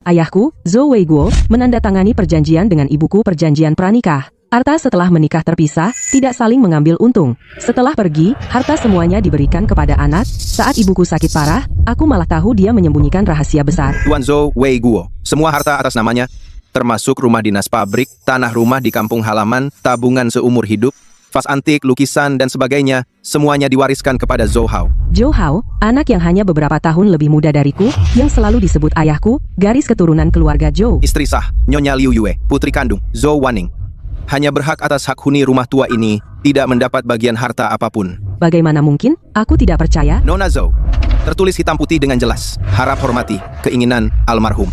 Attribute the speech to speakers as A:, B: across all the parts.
A: Ayahku, Zhou Weiguo, menandatangani perjanjian dengan ibuku perjanjian pranikah. Harta setelah menikah terpisah, tidak saling mengambil untung. Setelah pergi, harta semuanya diberikan kepada anak. Saat ibuku sakit parah, aku malah tahu dia menyembunyikan rahasia besar.
B: Tuan Zhou Weiguo, semua harta atas namanya, termasuk rumah dinas pabrik, tanah rumah di kampung halaman, tabungan seumur hidup, vas antik, lukisan, dan sebagainya, semuanya diwariskan kepada Zhou Hao.
A: Zhou Hao, anak yang hanya beberapa tahun lebih muda dariku, yang selalu disebut ayahku, garis keturunan keluarga Zhou.
B: Istri sah, Nyonya Liu Yue, putri kandung, Zhou Wanning. Hanya berhak atas hak huni rumah tua ini, tidak mendapat bagian harta apapun.
A: Bagaimana mungkin? Aku tidak percaya.
B: Nona Zhou, tertulis hitam putih dengan jelas, harap hormati, keinginan almarhum.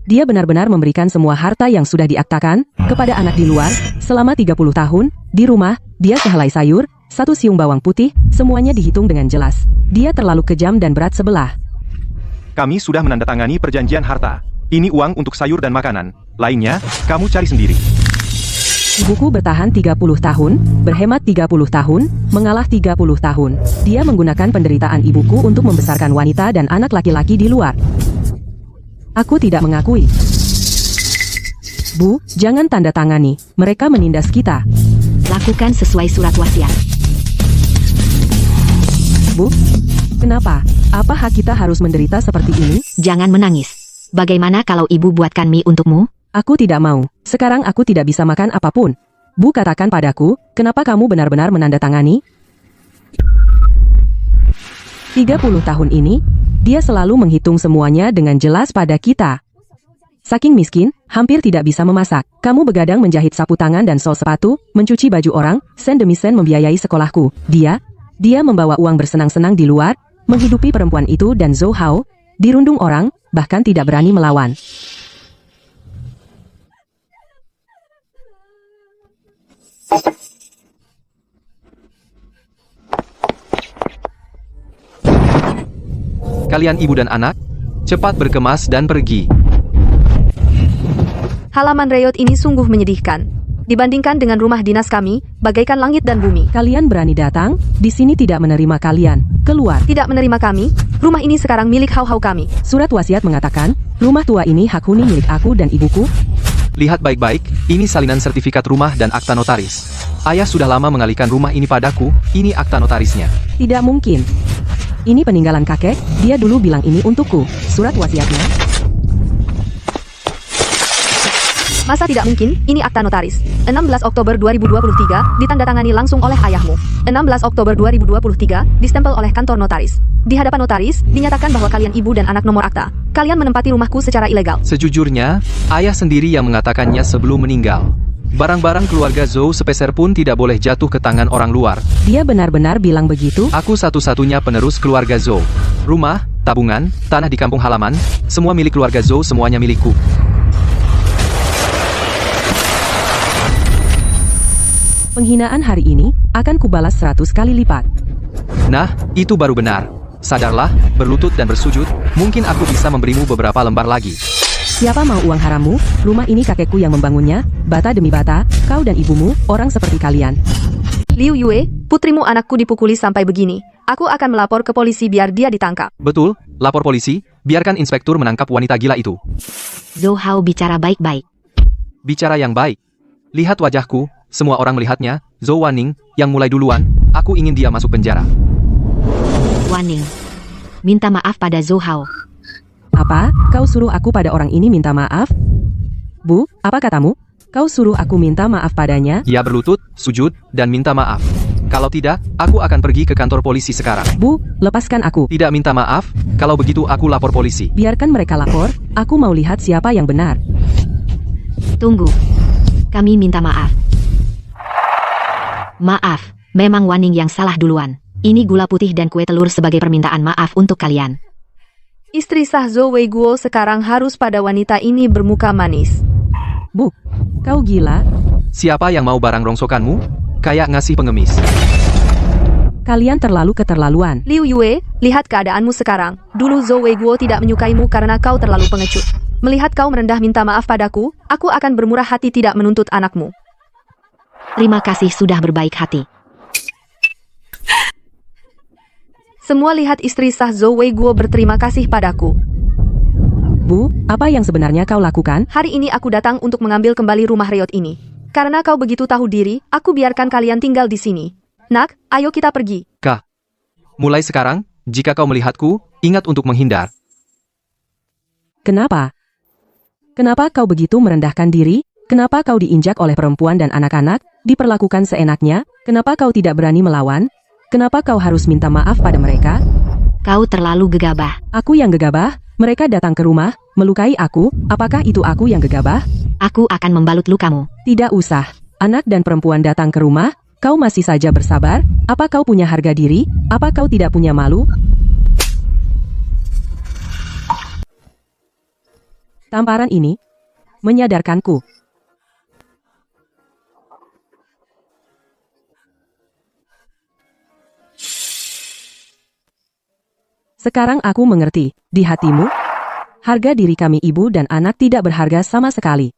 A: Dia benar-benar memberikan semua harta yang sudah diaktakan kepada anak di luar selama 30 tahun. Di rumah, dia sehelai sayur, satu siung bawang putih, semuanya dihitung dengan jelas. Dia terlalu kejam dan berat sebelah.
C: Kami sudah menandatangani perjanjian harta. Ini uang untuk sayur dan makanan. Lainnya, kamu cari sendiri.
A: Ibuku bertahan 30 tahun, berhemat 30 tahun, mengalah 30 tahun. Dia menggunakan penderitaan ibuku untuk membesarkan wanita dan anak laki-laki di luar. Aku tidak mengakui. Bu, jangan tanda tangani. Mereka menindas kita.
D: Lakukan sesuai surat wasiat.
A: Bu, kenapa? Apa hak kita harus menderita seperti ini?
D: Jangan menangis. Bagaimana kalau ibu buatkan mie untukmu?
A: Aku tidak mau. Sekarang aku tidak bisa makan apapun. Bu, katakan padaku, kenapa kamu benar-benar menandatangani? 30 tahun ini, dia selalu menghitung semuanya dengan jelas pada kita. Saking miskin, hampir tidak bisa memasak. Kamu begadang menjahit sapu tangan dan sol sepatu, mencuci baju orang, sen demi sen membiayai sekolahku. Dia membawa uang bersenang-senang di luar, menghidupi perempuan itu dan Zhou Hao, dirundung orang, bahkan tidak berani melawan.
E: Kalian ibu dan anak, cepat berkemas dan pergi.
F: Halaman reot ini sungguh menyedihkan. Dibandingkan dengan rumah dinas kami, bagaikan langit dan bumi.
A: Kalian berani datang, di sini tidak menerima kalian. Keluar.
F: Tidak menerima kami, rumah ini sekarang milik Hao-Hao kami.
A: Surat wasiat mengatakan, rumah tua ini hak huni milik aku dan ibuku.
E: Lihat baik-baik, ini salinan sertifikat rumah dan akta notaris. Ayah sudah lama mengalihkan rumah ini padaku, ini akta notarisnya.
A: Tidak mungkin. Ini peninggalan kakek, dia dulu bilang ini untukku. Surat wasiatnya.
F: Masa tidak mungkin, ini akta notaris. 16 Oktober 2023, ditandatangani langsung oleh ayahmu. 16 Oktober 2023, distempel oleh kantor notaris. Di hadapan notaris, dinyatakan bahwa kalian ibu dan anak nomor akta. Kalian menempati rumahku secara ilegal.
E: Sejujurnya, ayah sendiri yang mengatakannya sebelum meninggal. Barang-barang keluarga Zhou sepeser pun tidak boleh jatuh ke tangan orang luar.
A: Dia benar-benar bilang begitu?
E: Aku satu-satunya penerus keluarga Zhou. Rumah, tabungan, tanah di kampung halaman, semua milik keluarga Zhou, semuanya milikku.
A: Penghinaan hari ini akan kubalas 100 kali lipat.
E: Nah, itu baru benar. Sadarlah, berlutut dan bersujud, mungkin aku bisa memberimu beberapa lembar lagi.
A: Siapa mau uang harammu? Rumah ini kakekku yang membangunnya, bata demi bata, kau dan ibumu, orang seperti kalian.
F: Liu Yue, putrimu anakku dipukuli sampai begini. Aku akan melapor ke polisi biar dia ditangkap.
E: Betul, lapor polisi, biarkan inspektur menangkap wanita gila itu.
D: Zhou Hao bicara baik-baik.
E: Bicara yang baik. Lihat wajahku, semua orang melihatnya, Zhou Wanning, yang mulai duluan, aku ingin dia masuk penjara.
D: Wanning, minta maaf pada Zhou Hao.
A: Apa? Kau suruh aku pada orang ini minta maaf? Bu, apa katamu? Kau suruh aku minta maaf padanya?
E: Ya berlutut, sujud, dan minta maaf. Kalau tidak, aku akan pergi ke kantor polisi sekarang.
A: Bu, lepaskan aku.
E: Tidak minta maaf, kalau begitu aku lapor polisi.
A: Biarkan mereka lapor, aku mau lihat siapa yang benar.
D: Tunggu. Kami minta maaf. Maaf, memang Wanning yang salah duluan. Ini gula putih dan kue telur sebagai permintaan maaf untuk kalian.
F: Istri sah Zhou Weiguo sekarang harus pada wanita ini bermuka manis.
A: Bu, kau gila?
E: Siapa yang mau barang rongsokanmu? Kayak ngasih pengemis.
A: Kalian terlalu keterlaluan.
F: Liu Yue, lihat keadaanmu sekarang. Dulu Zhou Weiguo tidak menyukaimu karena kau terlalu pengecut. Melihat kau merendah minta maaf padaku, aku akan bermurah hati tidak menuntut anakmu.
D: Terima kasih sudah berbaik hati.
F: Semua lihat istri sah Zhou Weiguo berterima kasih padaku.
A: Bu, apa yang sebenarnya kau lakukan?
F: Hari ini aku datang untuk mengambil kembali rumah Reot ini. Karena kau begitu tahu diri, aku biarkan kalian tinggal di sini. Nak, ayo kita pergi.
E: Kah? Mulai sekarang, jika kau melihatku, ingat untuk menghindar.
A: Kenapa? Kenapa kau begitu merendahkan diri? Kenapa kau diinjak oleh perempuan dan anak-anak, diperlakukan seenaknya? Kenapa kau tidak berani melawan? Kenapa kau harus minta maaf pada mereka?
D: Kau terlalu gegabah.
A: Aku yang gegabah? Mereka datang ke rumah, melukai aku, apakah itu aku yang gegabah?
D: Aku akan membalut lukamu.
A: Tidak usah. Anak dan perempuan datang ke rumah, kau masih saja bersabar? Apa kau punya harga diri? Apa kau tidak punya malu? Tamparan ini menyadarkanku. Sekarang aku mengerti, di hatimu, harga diri kami ibu dan anak tidak berharga sama sekali.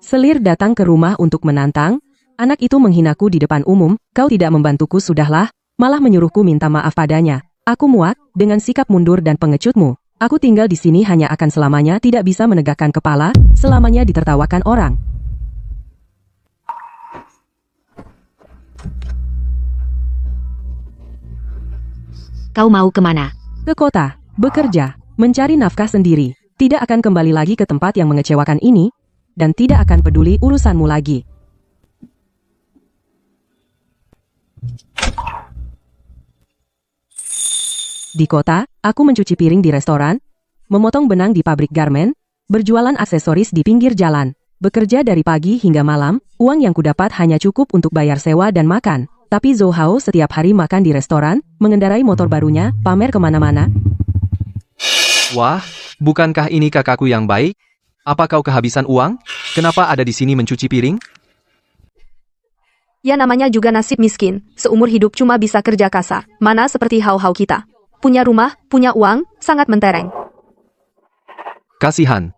A: Selir datang ke rumah untuk menantang, anak itu menghinaku di depan umum, kau tidak membantuku sudahlah, malah menyuruhku minta maaf padanya. Aku muak, dengan sikap mundur dan pengecutmu. Aku tinggal di sini hanya akan selamanya tidak bisa menegakkan kepala, selamanya ditertawakan orang.
D: Kau mau kemana?
A: Ke kota, bekerja, mencari nafkah sendiri, tidak akan kembali lagi ke tempat yang mengecewakan ini, dan tidak akan peduli urusanmu lagi. Di kota, aku mencuci piring di restoran, memotong benang di pabrik garmen, berjualan aksesoris di pinggir jalan, bekerja dari pagi hingga malam, uang yang kudapat hanya cukup untuk bayar sewa dan makan. Tapi Zhou Hao setiap hari makan di restoran, mengendarai motor barunya, pamer kemana-mana.
E: Wah, bukankah ini kakakku yang baik? Apa kau kehabisan uang? Kenapa ada di sini mencuci piring?
F: Ya namanya juga nasib miskin, seumur hidup cuma bisa kerja kasar. Mana seperti Hao-Hao kita. Punya rumah, punya uang, sangat mentereng.
E: Kasihan.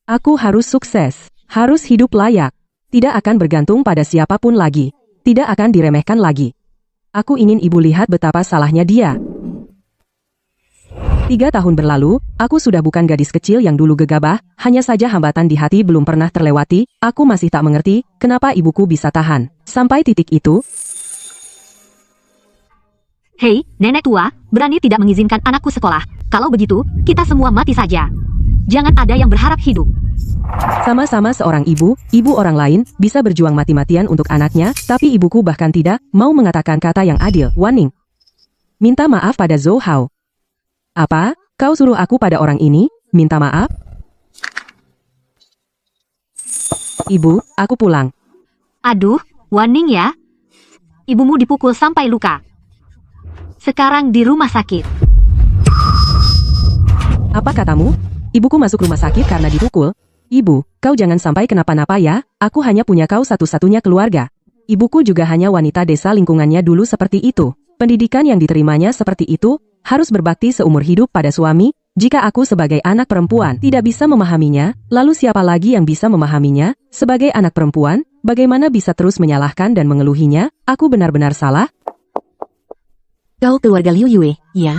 A: Aku harus sukses, harus hidup layak. Tidak akan bergantung pada siapapun lagi. Tidak akan diremehkan lagi. Aku ingin ibu lihat betapa salahnya dia. 3 tahun berlalu, aku sudah bukan gadis kecil yang dulu gegabah, hanya saja hambatan di hati belum pernah terlewati, aku masih tak mengerti, kenapa ibuku bisa tahan. Sampai titik itu,
D: Hei, nenek tua, berani tidak mengizinkan anakku sekolah. Kalau begitu, kita semua mati saja. Jangan ada yang berharap hidup.
A: sama-sama seorang ibu orang lain, bisa berjuang mati-matian untuk anaknya, tapi ibuku bahkan tidak mau mengatakan kata yang adil. Warning. Minta maaf pada Zhou Hao. Apa? Kau suruh aku pada orang ini, minta maaf? Ibu, aku pulang.
D: Aduh, Waning ya. Ibumu dipukul sampai luka. Sekarang di rumah sakit.
A: Apa katamu? Ibuku masuk rumah sakit karena dipukul? Ibu, kau jangan sampai kenapa-napa ya, aku hanya punya kau satu-satunya keluarga. Ibuku juga hanya wanita desa lingkungannya dulu seperti itu. Pendidikan yang diterimanya seperti itu, harus berbakti seumur hidup pada suami. Jika aku sebagai anak perempuan tidak bisa memahaminya, lalu siapa lagi yang bisa memahaminya? Sebagai anak perempuan, bagaimana bisa terus menyalahkan dan mengeluhinya? Aku benar-benar salah?
G: Kau keluarga Liu Yue, ya?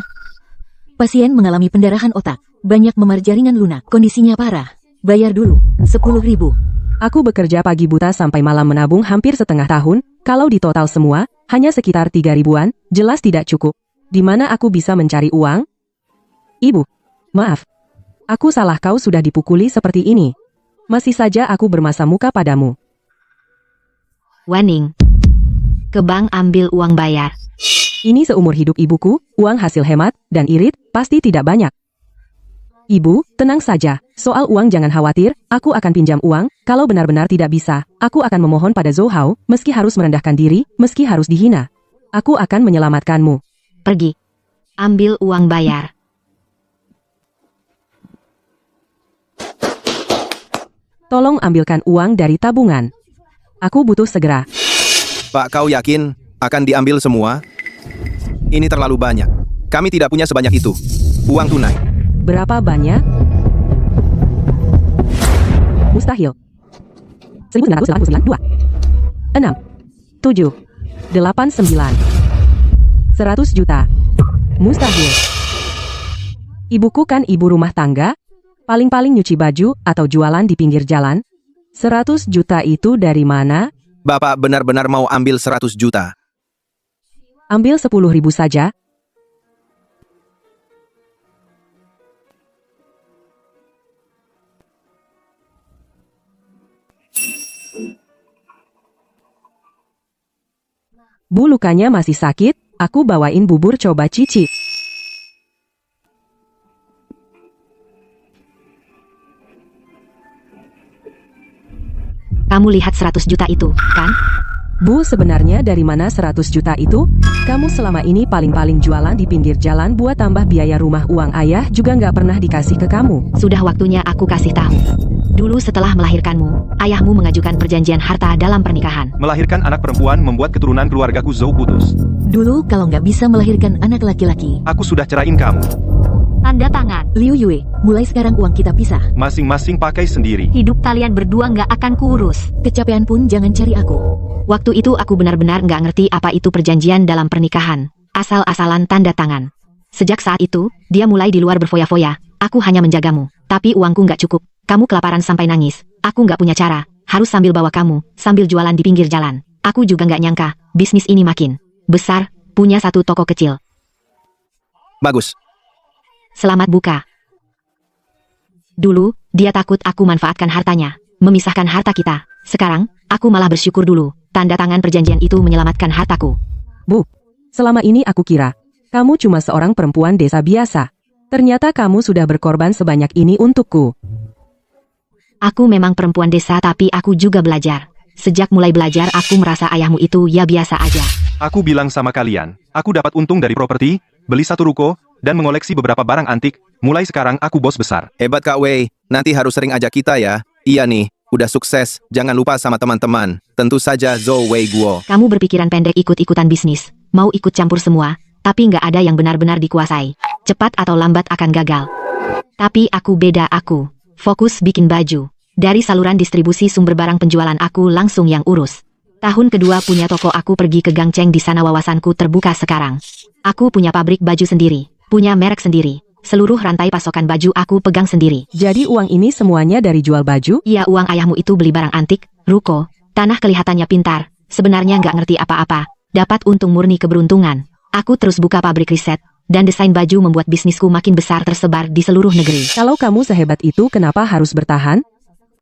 G: Pasien mengalami pendarahan otak, banyak memar jaringan lunak, kondisinya parah. Bayar dulu, 10.000.
A: Aku bekerja pagi buta sampai malam menabung hampir setengah tahun, kalau di total semua, hanya sekitar 3.000-an, jelas tidak cukup. Di mana aku bisa mencari uang? Ibu, maaf. Aku salah, kau sudah dipukuli seperti ini. Masih saja aku bermasa muka padamu.
D: Waning. Ke bank ambil uang bayar.
A: Ini seumur hidup ibuku, uang hasil hemat, dan irit, pasti tidak banyak. Ibu, tenang saja, soal uang jangan khawatir, aku akan pinjam uang, kalau benar-benar tidak bisa, aku akan memohon pada Zhou Hao, meski harus merendahkan diri, meski harus dihina. Aku akan menyelamatkanmu.
D: Pergi. Ambil uang bayar.
A: Tolong ambilkan uang dari tabungan. Aku butuh segera.
B: Pak, kau yakin akan diambil semua? Ini terlalu banyak. Kami tidak punya sebanyak itu. Uang tunai.
A: Berapa banyak? Mustahil. 1989, 2. 6. 7. 8, 9. 100 juta. Mustahil. Ibuku kan ibu rumah tangga, paling-paling nyuci baju atau jualan di pinggir jalan. 100 juta itu dari mana?
B: Bapak benar-benar mau ambil 100 juta.
A: Ambil 10.000 saja. Bu, lukanya masih sakit, aku bawain bubur coba cicip.
D: Kamu lihat 100 juta itu, kan?
A: Bu, sebenarnya dari mana 100 juta itu? Kamu selama ini paling-paling jualan di pinggir jalan buat tambah biaya rumah, uang ayah juga nggak pernah dikasih ke kamu.
D: Sudah waktunya aku kasih tahu. Dulu setelah melahirkanmu, ayahmu mengajukan perjanjian harta dalam pernikahan.
C: Melahirkan anak perempuan membuat keturunan keluargaku Zhou putus.
G: Dulu kalau nggak bisa melahirkan anak laki-laki.
C: Aku sudah cerain kamu.
D: Tanda tangan.
G: Liu Yue, mulai sekarang uang kita pisah.
C: Masing-masing pakai sendiri.
D: Hidup kalian berdua nggak akan kuurus.
G: Kecapean pun jangan cari aku.
D: Waktu itu aku benar-benar nggak ngerti apa itu perjanjian dalam pernikahan. Asal-asalan tanda tangan. Sejak saat itu, dia mulai di luar berfoya-foya. Aku hanya menjagamu. Tapi uangku nggak cukup. Kamu kelaparan sampai nangis. Aku nggak punya cara. Harus sambil bawa kamu, sambil jualan di pinggir jalan. Aku juga nggak nyangka, bisnis ini makin besar, punya satu toko kecil.
B: Bagus.
D: Selamat buka. Dulu, dia takut aku manfaatkan hartanya, memisahkan harta kita. Sekarang, aku malah bersyukur dulu. Tanda tangan perjanjian itu menyelamatkan hartaku.
A: Bu, selama ini aku kira kamu cuma seorang perempuan desa biasa. Ternyata kamu sudah berkorban sebanyak ini untukku.
D: Aku memang perempuan desa tapi aku juga belajar. Sejak mulai belajar aku merasa ayahmu itu ya biasa aja.
C: Aku bilang sama kalian, aku dapat untung dari properti, beli satu ruko, dan mengoleksi beberapa barang antik. Mulai sekarang aku bos besar.
B: Hebat Kak Wei, nanti harus sering ajak kita ya. Iya nih, udah sukses, jangan lupa sama teman-teman. Tentu saja Zhou Wei Guo.
D: Kamu berpikiran pendek ikut-ikutan bisnis, mau ikut campur semua, tapi nggak ada yang benar-benar dikuasai. Cepat atau lambat akan gagal. Tapi aku beda, aku fokus bikin baju. Dari saluran distribusi sumber barang penjualan aku langsung yang urus. Tahun kedua punya toko aku pergi ke Gang Cheng, di sana wawasanku terbuka sekarang. Aku punya pabrik baju sendiri, punya merek sendiri. Seluruh rantai pasokan baju aku pegang sendiri.
A: Jadi uang ini semuanya dari jual baju?
D: Iya, uang ayahmu itu beli barang antik, ruko, tanah. Kelihatannya pintar, sebenarnya nggak ngerti apa-apa. Dapat untung murni keberuntungan. Aku terus buka pabrik riset, dan desain baju membuat bisnisku makin besar tersebar di seluruh negeri.
A: Kalau kamu sehebat itu kenapa harus bertahan?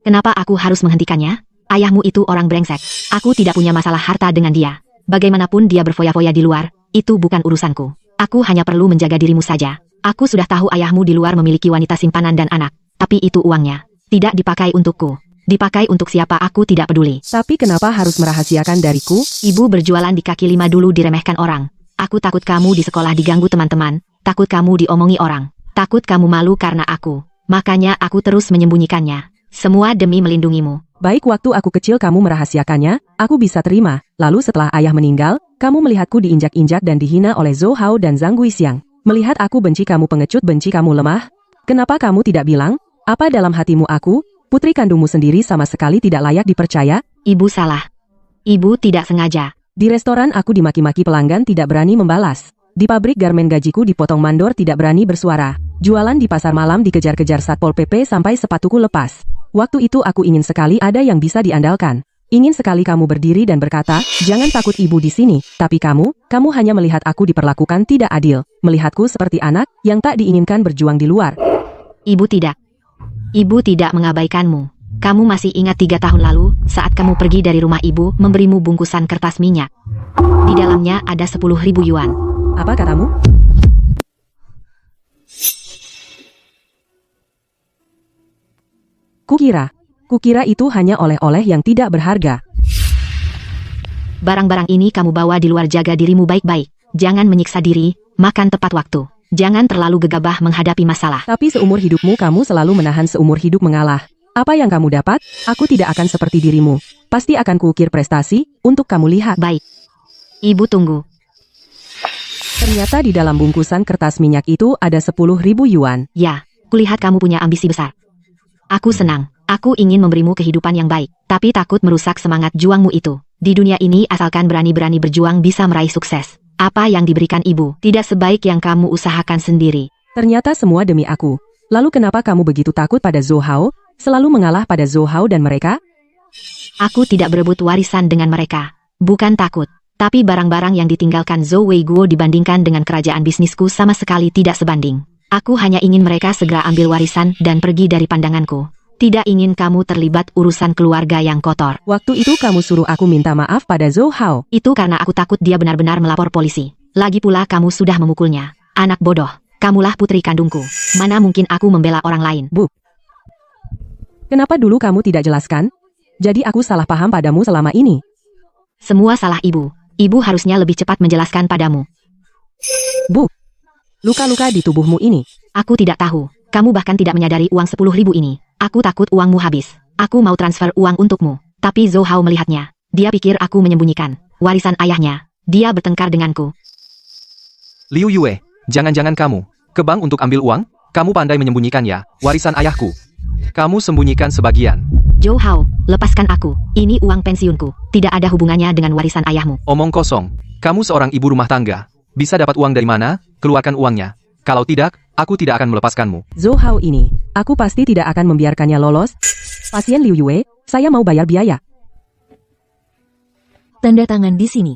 D: Kenapa aku harus menghentikannya? Ayahmu itu orang brengsek. Aku tidak punya masalah harta dengan dia. Bagaimanapun dia berfoya-foya di luar, itu bukan urusanku. Aku hanya perlu menjaga dirimu saja. Aku sudah tahu ayahmu di luar memiliki wanita simpanan dan anak. Tapi itu uangnya. Tidak dipakai untukku. Dipakai untuk siapa aku tidak peduli.
A: Tapi kenapa harus merahasiakan dariku?
D: Ibu berjualan di kaki lima dulu diremehkan orang. Aku takut kamu di sekolah diganggu teman-teman. Takut kamu diomongi orang. Takut kamu malu karena aku. Makanya aku terus menyembunyikannya. Semua demi melindungimu.
A: Baik, waktu aku kecil kamu merahasiakannya, aku bisa terima. Lalu setelah ayah meninggal, kamu melihatku diinjak-injak dan dihina oleh Zhou Hao dan Zhang Guixiang. Melihat aku benci kamu pengecut, benci kamu lemah. Kenapa kamu tidak bilang? Apa dalam hatimu aku, putri kandungmu sendiri, sama sekali tidak layak dipercaya?
D: Ibu salah. Ibu tidak sengaja.
A: Di restoran aku dimaki-maki pelanggan, tidak berani membalas. Di pabrik garmen gajiku dipotong mandor, tidak berani bersuara. Jualan di pasar malam dikejar-kejar Satpol PP sampai sepatuku lepas. Waktu itu aku ingin sekali ada yang bisa diandalkan. Ingin sekali kamu berdiri dan berkata, jangan takut ibu di sini. Tapi kamu hanya melihat aku diperlakukan tidak adil. Melihatku seperti anak yang tak diinginkan berjuang di luar.
D: Ibu tidak. Ibu tidak mengabaikanmu. Kamu masih ingat 3 tahun lalu, saat kamu pergi dari rumah ibu memberimu bungkusan kertas minyak. Di dalamnya ada 10.000 yuan.
A: Apa katamu? Kukira itu hanya oleh-oleh yang tidak berharga.
D: Barang-barang ini kamu bawa di luar, jaga dirimu baik-baik. Jangan menyiksa diri, makan tepat waktu. Jangan terlalu gegabah menghadapi masalah.
A: Tapi seumur hidupmu kamu selalu menahan, seumur hidup mengalah. Apa yang kamu dapat? Aku tidak akan seperti dirimu. Pasti akan kuukir prestasi, untuk kamu lihat.
D: Baik. Ibu tunggu.
A: Ternyata di dalam bungkusan kertas minyak itu ada 10.000 yuan.
D: Ya, kulihat kamu punya ambisi besar. Aku senang. Aku ingin memberimu kehidupan yang baik. Tapi takut merusak semangat juangmu itu. Di dunia ini asalkan berani-berani berjuang bisa meraih sukses. Apa yang diberikan ibu tidak sebaik yang kamu usahakan sendiri.
A: Ternyata semua demi aku. Lalu kenapa kamu begitu takut pada Zhou Hao, selalu mengalah pada Zhou Hao dan mereka?
D: Aku tidak berebut warisan dengan mereka. Bukan takut. Tapi barang-barang yang ditinggalkan Zhou Weiguo dibandingkan dengan kerajaan bisnisku sama sekali tidak sebanding. Aku hanya ingin mereka segera ambil warisan dan pergi dari pandanganku. Tidak ingin kamu terlibat urusan keluarga yang kotor.
A: Waktu itu kamu suruh aku minta maaf pada Zhou Hao.
D: Itu karena aku takut dia benar-benar melapor polisi. Lagi pula kamu sudah memukulnya. Anak bodoh, kamulah putri kandungku. Mana mungkin aku membela orang lain.
A: Bu, kenapa dulu kamu tidak jelaskan? Jadi aku salah paham padamu selama ini.
D: Semua salah ibu. Ibu harusnya lebih cepat menjelaskan padamu.
A: Bu, luka-luka di tubuhmu ini.
D: Aku tidak tahu. Kamu bahkan tidak menyadari uang 10.000 ini. Aku takut uangmu habis. Aku mau transfer uang untukmu. Tapi Zhou Hao melihatnya. Dia pikir aku menyembunyikan warisan ayahnya. Dia bertengkar denganku.
E: Liu Yue, jangan-jangan kamu ke bank untuk ambil uang? Kamu pandai menyembunyikan ya, warisan ayahku. Kamu sembunyikan sebagian.
D: Zhou Hao, lepaskan aku. Ini uang pensiunku. Tidak ada hubungannya dengan warisan ayahmu.
E: Omong kosong. Kamu seorang ibu rumah tangga. Bisa dapat uang dari mana? Keluarkan uangnya. Kalau tidak, aku tidak akan melepaskanmu.
A: Zhou Hao ini, aku pasti tidak akan membiarkannya lolos. Pasien Liu Yue, saya mau bayar biaya.
G: Tanda tangan di sini.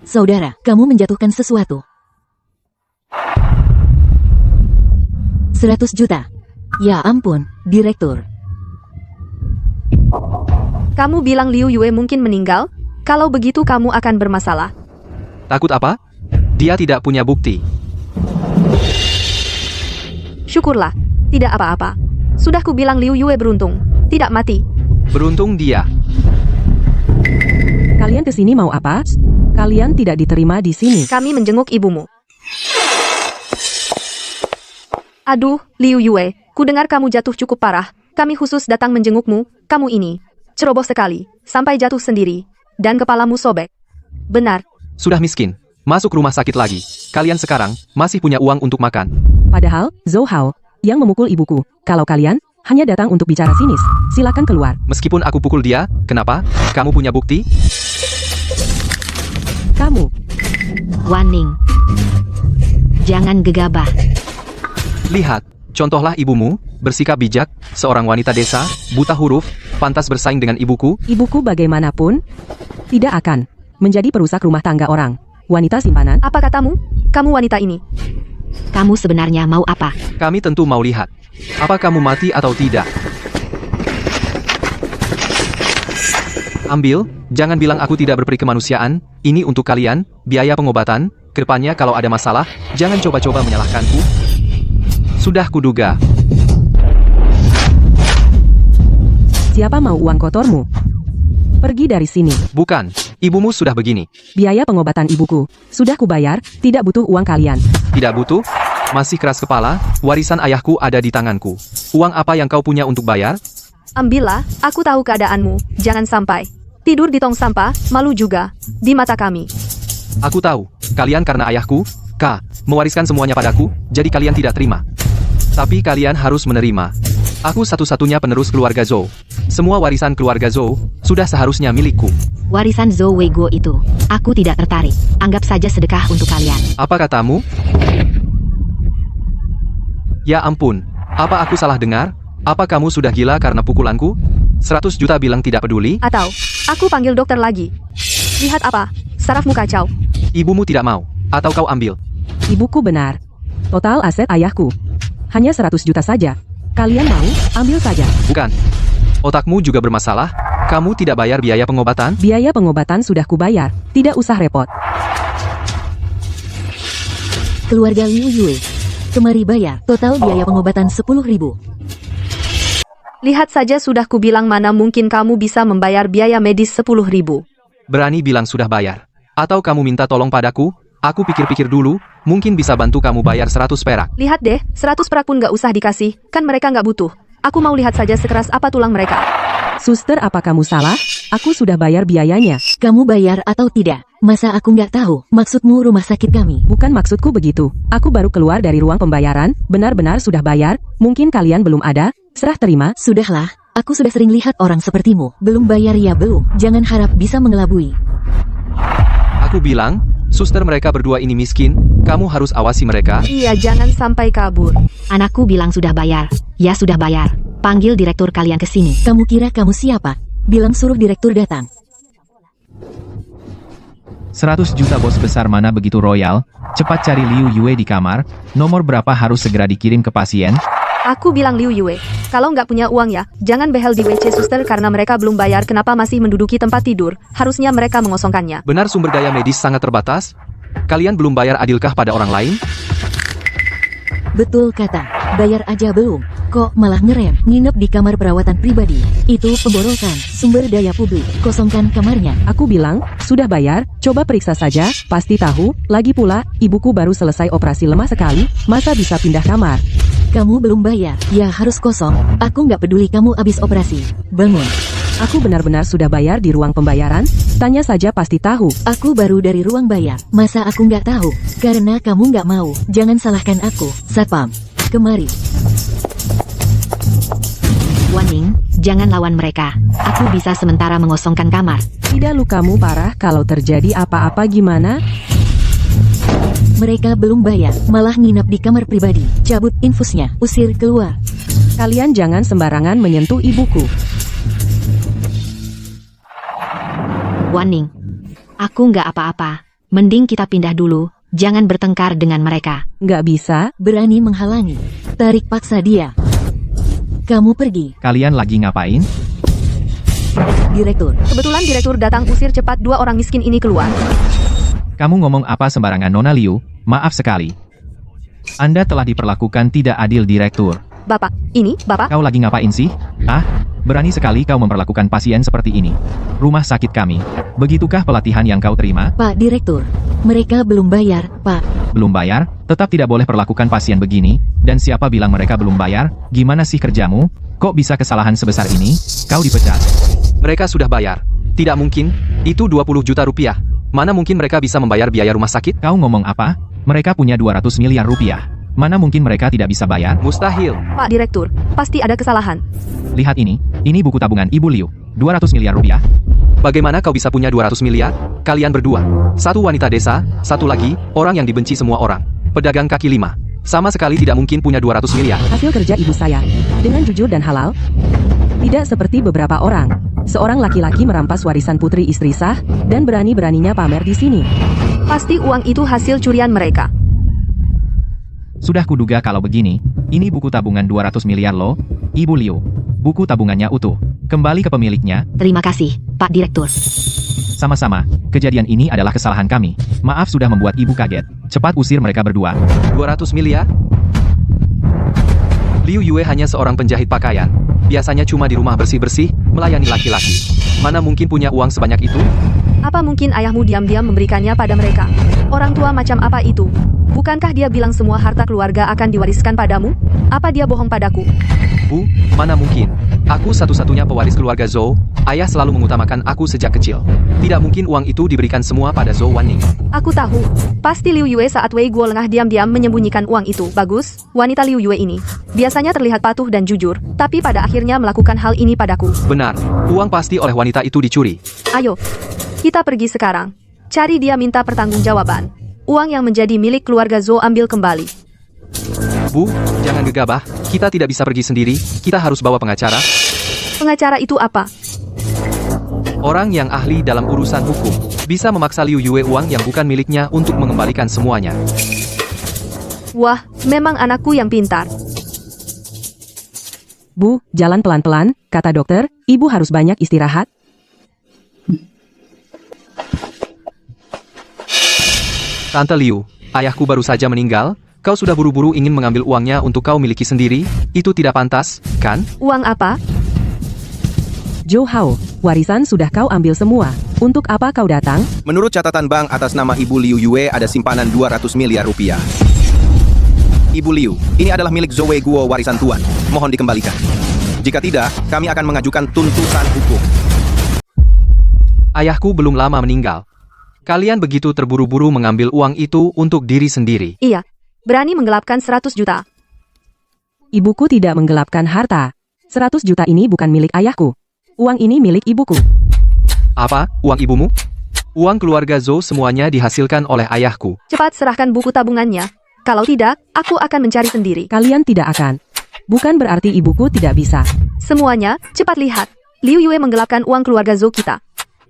G: Saudara, kamu menjatuhkan sesuatu. 100 juta. Ya ampun, Direktur.
F: Kamu bilang Liu Yue mungkin meninggal? Kalau begitu kamu akan bermasalah.
E: Takut apa? Dia tidak punya bukti.
F: Syukurlah, tidak apa-apa. Sudah ku bilang Liu Yue beruntung, tidak mati.
E: Beruntung dia.
A: Kalian kesini mau apa? Kalian tidak diterima di sini.
F: Kami menjenguk ibumu. Aduh, Liu Yue, ku dengar kamu jatuh cukup parah. Kami khusus datang menjengukmu, kamu ini ceroboh sekali, sampai jatuh sendiri. Dan kepalamu sobek. Benar.
E: Sudah miskin. Masuk rumah sakit lagi. Kalian sekarang masih punya uang untuk makan.
A: Padahal, Zhou Hao yang memukul ibuku. Kalau kalian hanya datang untuk bicara sinis, silakan keluar.
E: Meskipun aku pukul dia, kenapa? Kamu punya bukti?
A: Kamu,
D: Waning. Jangan gegabah.
E: Lihat, contohlah ibumu, bersikap bijak, seorang wanita desa, buta huruf, pantas bersaing dengan ibuku.
A: ibuku bagaimanapun tidak akan menjadi perusak rumah tangga orang. Wanita simpanan,
F: Apa katamu? Kamu wanita ini.
D: Kamu sebenarnya mau apa?
E: Kami tentu mau lihat. Apa kamu mati atau tidak? Ambil, jangan bilang aku tidak berperi kemanusiaan. Ini untuk kalian, biaya pengobatan. Kedepannya kalau ada masalah, jangan coba-coba menyalahkanku. Sudah kuduga.
A: siapa mau uang kotormu? Pergi dari sini.
E: Bukan, ibumu sudah begini.
A: Biaya pengobatan ibuku sudah kubayar, tidak butuh uang kalian.
E: Tidak butuh? Masih keras kepala, warisan ayahku ada di tanganku. Uang apa yang kau punya untuk bayar?
F: Ambillah, aku tahu keadaanmu, jangan sampai tidur di tong sampah, malu juga di mata kami.
E: Aku tahu, kalian karena ayahku, mewariskan semuanya padaku, jadi kalian tidak terima. Tapi kalian harus menerima. Aku satu-satunya penerus keluarga Zhou. Semua warisan keluarga Zhou sudah seharusnya milikku.
D: Warisan Zhou Weiguo itu, aku tidak tertarik. Anggap saja sedekah untuk kalian.
E: Apa katamu? Ya ampun, apa aku salah dengar? Apa kamu sudah gila karena pukulanku? 100 juta bilang tidak peduli?
F: Atau, aku panggil dokter lagi. Lihat apa, sarafmu kacau.
E: Ibumu tidak mau, atau kau ambil?
A: Ibuku benar. Total aset ayahku hanya 100 juta saja. Kalian mau, ambil saja.
E: Bukan. Otakmu juga bermasalah? Kamu tidak bayar biaya pengobatan?
A: Biaya pengobatan sudah kubayar, tidak usah repot.
G: Keluarga Liu Yue. Kemari bayar, total biaya pengobatan 10.000.
F: Lihat saja sudah kubilang mana mungkin kamu bisa membayar biaya medis 10.000.
E: Berani bilang sudah bayar. Atau kamu minta tolong padaku? Aku pikir-pikir dulu, mungkin bisa bantu kamu bayar 100 perak.
F: Lihat deh, 100 perak pun gak usah dikasih, kan mereka gak butuh. Aku mau lihat saja sekeras apa tulang mereka.
A: Suster, apa kamu salah? Aku sudah bayar biayanya.
G: Kamu bayar atau tidak? Masa aku nggak tahu? Maksudmu rumah sakit kami?
A: Bukan maksudku begitu. Aku baru keluar dari ruang pembayaran, benar-benar sudah bayar. Mungkin kalian belum ada. Serah terima.
G: Sudahlah, aku sudah sering lihat orang sepertimu. Belum bayar ya belum. Jangan harap bisa mengelabui.
E: Aku bilang, suster mereka berdua ini miskin, kamu harus awasi mereka.
F: Iya, jangan sampai kabur.
D: Anakku bilang sudah bayar. Ya sudah bayar. Panggil direktur kalian ke sini.
G: Kamu kira kamu siapa? Bilang suruh direktur datang.
H: 100 juta bos besar mana begitu royal? Cepat cari Liu Yue di kamar. Nomor berapa harus segera dikirim ke pasien?
F: Aku bilang Liu Yue, kalau nggak punya uang ya, jangan behel di WC suster karena mereka belum bayar kenapa masih menduduki tempat tidur. Harusnya mereka mengosongkannya.
E: Benar sumber daya medis sangat terbatas? Kalian belum bayar adilkah pada orang lain?
G: Betul kata. Bayar aja belum. Kok malah ngerem? Nginep di kamar perawatan pribadi. Itu pemborosan sumber daya publik. Kosongkan kamarnya.
A: Aku bilang, sudah bayar, coba periksa saja, pasti tahu. Lagi pula, ibuku baru selesai operasi lemah sekali, masa bisa pindah kamar?
G: Kamu belum bayar. Ya harus kosong. Aku nggak peduli kamu abis operasi. Bangun.
A: Aku benar-benar sudah bayar di ruang pembayaran? Tanya saja pasti tahu.
G: Aku baru dari ruang bayar. Masa aku nggak tahu? Karena kamu nggak mau. Jangan salahkan aku. Satpam. Kemari.
D: Warning, jangan lawan mereka. Aku bisa sementara mengosongkan kamar.
A: Tidak lukamu parah kalau terjadi apa-apa gimana?
G: Mereka belum bayar. Malah nginap di kamar pribadi. Cabut infusnya. Usir keluar.
A: Kalian jangan sembarangan menyentuh ibuku.
D: Warning. Aku nggak apa-apa. Mending kita pindah dulu. Jangan bertengkar dengan mereka.
A: Nggak bisa.
G: Berani menghalangi. Tarik paksa dia. Kamu pergi.
H: Kalian lagi ngapain?
G: Direktur.
F: Kebetulan direktur datang, usir cepat dua orang miskin ini keluar.
H: Kamu ngomong apa sembarangan Nona Liu? Maaf sekali. Anda telah diperlakukan tidak adil direktur.
F: Bapak, ini, Bapak.
H: Kau lagi ngapain sih? Ah, berani sekali kau memperlakukan pasien seperti ini. Rumah sakit kami. Begitukah pelatihan yang kau terima?
G: Pak Direktur. Mereka belum bayar, Pak.
H: Belum bayar? Tetap tidak boleh perlakukan pasien begini. Dan siapa bilang mereka belum bayar? Gimana sih kerjamu? Kok bisa kesalahan sebesar ini? Kau dipecat.
E: Mereka sudah bayar. Tidak mungkin, itu 20 juta rupiah. Mana mungkin mereka bisa membayar biaya rumah sakit?
H: Kau ngomong apa? Mereka punya 200 miliar rupiah. Mana mungkin mereka tidak bisa bayar?
E: Mustahil.
F: Pak Direktur, pasti ada kesalahan.
H: Lihat ini buku tabungan Ibu Liu. 200 miliar rupiah.
E: Bagaimana kau bisa punya 200 miliar? Kalian berdua. Satu wanita desa, satu lagi, orang yang dibenci semua orang. Pedagang kaki lima. Sama sekali tidak mungkin punya 200 miliar.
A: Hasil kerja ibu saya. Dengan jujur dan halal. Tidak seperti beberapa orang. Seorang laki-laki merampas warisan putri istri sah, dan berani-beraninya pamer di sini.
F: Pasti uang itu hasil curian mereka.
H: Sudah kuduga kalau begini. Ini buku tabungan 200 miliar loh. Ibu Liu. Buku tabungannya utuh. Kembali ke pemiliknya.
D: Terima kasih, Pak Direktur.
H: Sama-sama. Kejadian ini adalah kesalahan kami. Maaf sudah membuat ibu kaget. Cepat usir mereka berdua.
E: 200 miliar? Liu Yue hanya seorang penjahit pakaian. Biasanya cuma di rumah bersih-bersih, melayani laki-laki. Mana mungkin punya uang sebanyak itu?
F: Apa mungkin ayahmu diam-diam memberikannya pada mereka? Orang tua macam apa itu? Bukankah dia bilang semua harta keluarga akan diwariskan padamu? Apa dia bohong padaku?
E: Bu, mana mungkin? Aku satu-satunya pewaris keluarga Zhou. Ayah selalu mengutamakan aku sejak kecil. Tidak mungkin uang itu diberikan semua pada Zhou Wanning.
F: Aku tahu. Pasti Liu Yue saat Wei Guo lengah diam-diam menyembunyikan uang itu. Bagus, wanita Liu Yue ini. Biasanya terlihat patuh dan jujur, tapi pada akhirnya melakukan hal ini padaku.
E: Benar, uang pasti oleh wanita itu dicuri.
F: Ayo, kita pergi sekarang. Cari dia minta pertanggungjawaban. Uang yang menjadi milik keluarga Zhou ambil kembali.
E: Bu, jangan gegabah. Kita tidak bisa pergi sendiri. Kita harus bawa pengacara.
F: Pengacara itu apa?
E: Orang yang ahli dalam urusan hukum. Bisa memaksa Liu Yue uang yang bukan miliknya untuk mengembalikan semuanya.
F: Wah, memang anakku yang pintar.
A: Bu, jalan pelan-pelan, kata dokter, ibu harus banyak istirahat.
E: Tante Liu, ayahku baru saja meninggal. Kau sudah buru-buru ingin mengambil uangnya untuk kau miliki sendiri. Itu tidak pantas, kan?
F: Uang apa?
A: Zhou Hao, warisan sudah kau ambil semua. Untuk apa kau datang?
B: Menurut catatan bank atas nama Ibu Liu Yue ada simpanan 200 miliar rupiah. Ibu Liu, ini adalah milik Zhou Wei Guo warisan tuan. Mohon dikembalikan. Jika tidak, kami akan mengajukan tuntutan hukum.
E: Ayahku belum lama meninggal. Kalian begitu terburu-buru mengambil uang itu untuk diri sendiri.
F: Iya, berani menggelapkan 100 juta.
A: Ibuku tidak menggelapkan harta. 100 juta ini bukan milik ayahku. Uang ini milik ibuku.
E: Apa? Uang ibumu? Uang keluarga Zhou semuanya dihasilkan oleh ayahku.
F: Cepat serahkan buku tabungannya. Kalau tidak, aku akan mencari sendiri.
A: Kalian tidak akan. Bukan berarti ibuku tidak bisa.
F: Semuanya, cepat lihat. Liu Yue menggelapkan uang keluarga Zhou kita.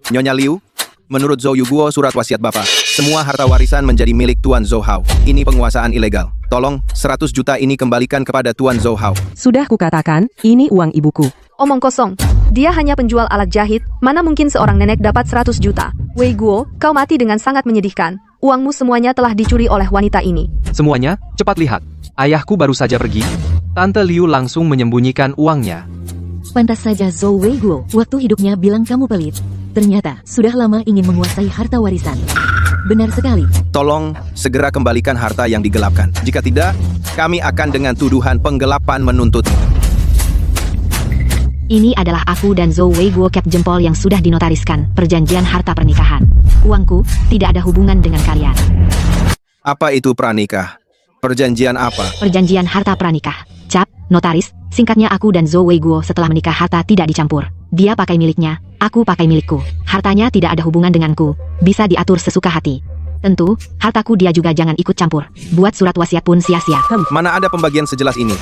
B: Nyonya Liu, menurut Zhou Yuguo surat wasiat Bapak, semua harta warisan menjadi milik Tuan Zhou Hao. Ini penguasaan ilegal. Tolong, 100 juta ini kembalikan kepada Tuan Zhou Hao.
A: Sudah kukatakan, ini uang ibuku.
F: Omong kosong. Dia hanya penjual alat jahit, mana mungkin seorang nenek dapat 100 juta. Wei Guo, kau mati dengan sangat menyedihkan. Uangmu semuanya telah dicuri oleh wanita ini.
E: Semuanya, cepat lihat. Ayahku baru saja pergi. Tante Liu langsung menyembunyikan uangnya.
G: Pantas saja Zhou Weiguo waktu hidupnya bilang kamu pelit. Ternyata sudah lama ingin menguasai harta warisan. Benar sekali.
B: Tolong, segera kembalikan harta yang digelapkan. Jika tidak, kami akan dengan tuduhan penggelapan menuntut.
D: Ini adalah aku dan Zhou Weiguo cap jempol yang sudah dinotariskan, perjanjian harta pernikahan. Uangku tidak ada hubungan dengan kalian.
B: Apa itu pranikah? Perjanjian apa?
D: Perjanjian harta pranikah. Cap, notaris, singkatnya aku dan Zhou Weiguo setelah menikah harta tidak dicampur. Dia pakai miliknya, aku pakai milikku. Hartanya tidak ada hubungan denganku, bisa diatur sesuka hati. Tentu, hartaku dia juga jangan ikut campur. Buat surat wasiat pun sia-sia.
B: Mana ada pembagian sejelas ini?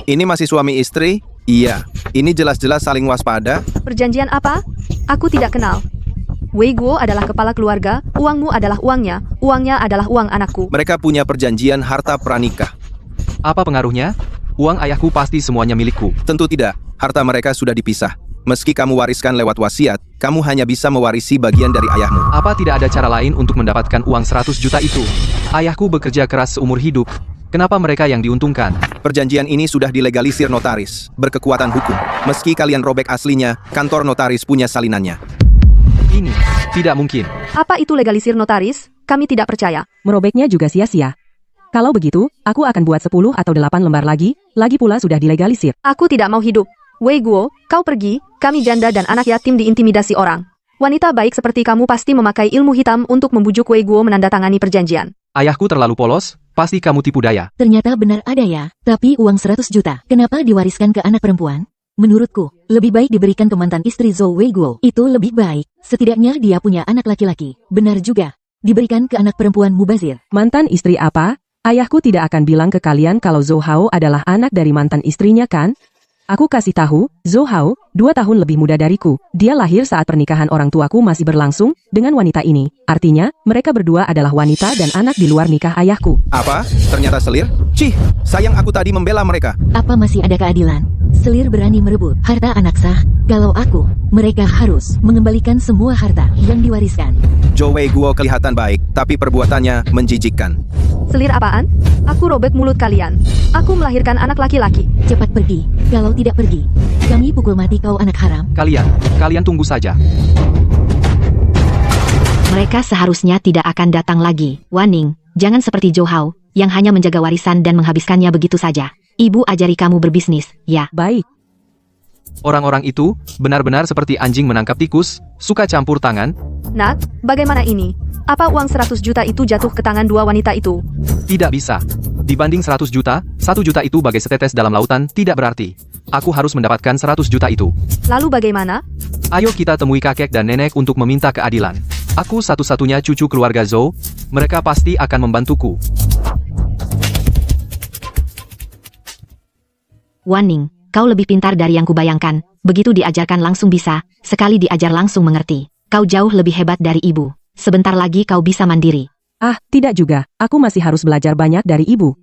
B: Ini masih suami istri? Iya. Ini jelas-jelas saling waspada.
F: Perjanjian apa? Aku tidak kenal. Wei Guo adalah kepala keluarga, uangmu adalah uangnya adalah uang anakku.
B: Mereka punya perjanjian harta pranikah.
E: Apa pengaruhnya? Uang ayahku pasti semuanya milikku.
B: Tentu tidak. Harta mereka sudah dipisah. Meski kamu wariskan lewat wasiat, kamu hanya bisa mewarisi bagian dari ayahmu.
E: Apa tidak ada cara lain untuk mendapatkan uang 100 juta itu? Ayahku bekerja keras seumur hidup. Kenapa mereka yang diuntungkan?
B: Perjanjian ini sudah dilegalisir notaris, berkekuatan hukum. Meski kalian robek aslinya, kantor notaris punya salinannya.
E: Ini tidak mungkin.
F: Apa itu legalisir notaris? Kami tidak percaya.
A: Merobeknya juga sia-sia. Kalau begitu, aku akan buat 10 atau 8 lembar lagi pula sudah dilegalisir.
F: Aku tidak mau hidup. Wei Guo, kau pergi, kami janda dan anak yatim diintimidasi orang. Wanita baik seperti kamu pasti memakai ilmu hitam untuk membujuk Wei Guo menandatangani perjanjian.
E: Ayahku terlalu polos, pasti kamu tipu daya.
G: Ternyata benar ada ya. Tapi uang 100 juta, kenapa diwariskan ke anak perempuan? Menurutku, lebih baik diberikan ke mantan istri Zhou Weiguo. Itu lebih baik. Setidaknya dia punya anak laki-laki. Benar juga. Diberikan ke anak perempuan mubazir.
A: Mantan istri apa? Ayahku tidak akan bilang ke kalian kalau Zhou Hao adalah anak dari mantan istrinya kan? Aku kasih tahu, Zhou Hao, 2 tahun lebih muda dariku. Dia lahir saat pernikahan orang tuaku masih berlangsung dengan wanita ini. Artinya, mereka berdua adalah wanita dan anak di luar nikah ayahku.
B: Apa? Ternyata selir? Cih, sayang aku tadi membela mereka.
G: Apa masih ada keadilan? Selir berani merebut harta anak sah. Kalau aku, mereka harus mengembalikan semua harta yang diwariskan.
B: Zhou Weiguo kelihatan baik, tapi perbuatannya menjijikkan.
F: Selir apaan? Aku robek mulut kalian. Aku melahirkan anak laki-laki.
G: Cepat pergi. Kalau tidak pergi, kami pukul mati kau anak haram.
E: Kalian tunggu saja.
D: Mereka seharusnya tidak akan datang lagi. Waning, jangan seperti Zhou Hao, yang hanya menjaga warisan dan menghabiskannya begitu saja. Ibu ajari kamu berbisnis, ya.
A: Baik.
E: Orang-orang itu benar-benar seperti anjing menangkap tikus, suka campur tangan.
F: Nak, bagaimana ini? Apa uang 100 juta itu jatuh ke tangan dua wanita itu?
E: Tidak bisa. Dibanding 100 juta, 1 juta itu bagai setetes dalam lautan, tidak berarti. Aku harus mendapatkan 100 juta itu.
F: Lalu bagaimana?
E: Ayo kita temui kakek dan nenek untuk meminta keadilan. Aku satu-satunya cucu keluarga Zhou, mereka pasti akan membantuku.
D: Waning, kau lebih pintar dari yang kubayangkan. Begitu diajarkan langsung bisa, sekali diajar langsung mengerti. Kau jauh lebih hebat dari ibu. Sebentar lagi kau bisa mandiri.
A: Ah, tidak juga. Aku masih harus belajar banyak dari ibu.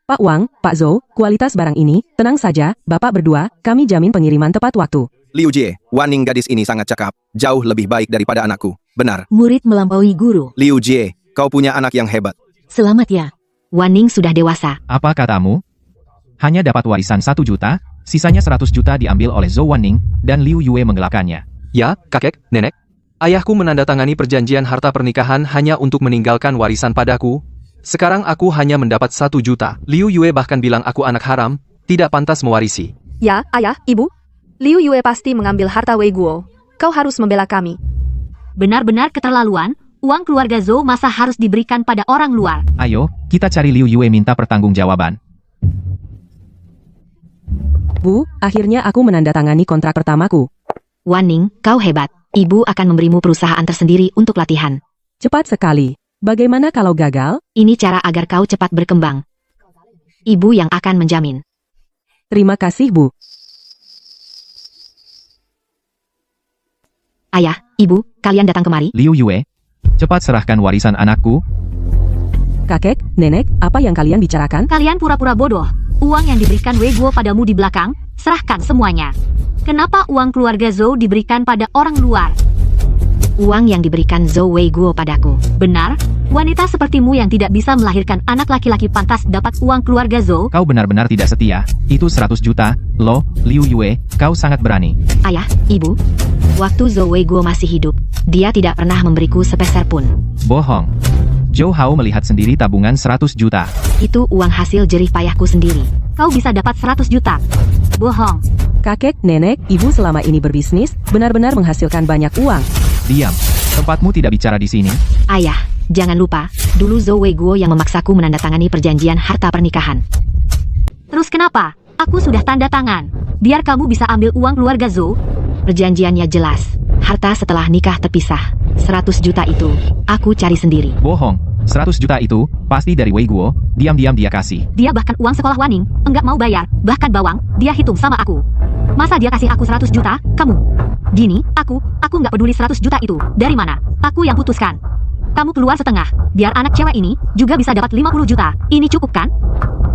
A: Pak Wang, Pak Zhou, kualitas barang ini, tenang saja, Bapak berdua, kami jamin pengiriman tepat waktu.
B: Liu Jie, Waning gadis ini sangat cakap. Jauh lebih baik daripada anakku. Benar.
G: Murid melampaui guru.
B: Liu Jie, kau punya anak yang hebat.
G: Selamat ya.
D: Waning sudah dewasa.
H: Apa katamu? Hanya dapat warisan 1 juta, sisanya 100 juta diambil oleh Zhou Wanning, dan Liu Yue menggelapkannya.
E: Ya, kakek, nenek. Ayahku menandatangani perjanjian harta pernikahan hanya untuk meninggalkan warisan padaku. Sekarang aku hanya mendapat 1 juta. Liu Yue bahkan bilang aku anak haram, tidak pantas mewarisi.
F: Ya, ayah, ibu. Liu Yue pasti mengambil harta Wei Guo. Kau harus membela kami.
D: Benar-benar keterlaluan, uang keluarga Zhou masa harus diberikan pada orang luar.
H: Ayo, kita cari Liu Yue minta pertanggungjawaban.
A: Bu, akhirnya aku menandatangani kontrak pertamaku.
D: Waning, kau hebat. Ibu akan memberimu perusahaan tersendiri untuk latihan.
A: Cepat sekali. Bagaimana kalau gagal?
D: Ini cara agar kau cepat berkembang. Ibu yang akan menjamin.
A: Terima kasih, Bu.
D: Ayah, ibu, kalian datang kemari.
H: Liu Yue, cepat serahkan warisan anakku.
A: Kakek, nenek, apa yang kalian bicarakan?
I: Kalian pura-pura bodoh. Uang yang diberikan Wei Guo padamu di belakang, serahkan semuanya. Kenapa uang keluarga Zhou diberikan pada orang luar?
D: Uang yang diberikan Zhou Wei Guo padaku.
I: Benar, wanita sepertimu yang tidak bisa melahirkan anak laki-laki pantas dapat uang keluarga Zhou.
H: Kau benar-benar tidak setia. Itu 100 juta. Lo, Liu Yue, kau sangat berani.
D: Ayah, ibu, waktu Zhou Wei Guo masih hidup, dia tidak pernah memberiku sepeser pun.
H: Bohong. Zhou Hao melihat sendiri tabungan 100 juta.
D: Itu uang hasil jerih payahku sendiri.
I: Kau bisa dapat 100 juta. Bohong.
A: Kakek, nenek, ibu selama ini berbisnis, benar-benar menghasilkan banyak uang.
H: Diam. Tempatmu tidak bicara di sini.
D: Ayah, jangan lupa, dulu Zhou Wei Guo yang memaksaku menandatangani perjanjian harta pernikahan.
I: Terus kenapa? Aku sudah tanda tangan. Biar kamu bisa ambil uang keluarga Zhou.
D: Perjanjiannya jelas. Harta setelah nikah terpisah. 100 juta itu, aku cari sendiri.
H: Bohong. 100 juta itu, pasti dari Wei Guo. Diam-diam dia kasih.
I: Dia bahkan uang sekolah Waning, enggak mau bayar. Bahkan bawang, dia hitung sama aku. Masa dia kasih aku 100 juta? Kamu? Gini, aku nggak peduli 100 juta itu. Dari mana? Aku yang putuskan. Kamu keluar setengah. Biar anak cewek ini juga bisa dapat 50 juta. Ini cukup kan?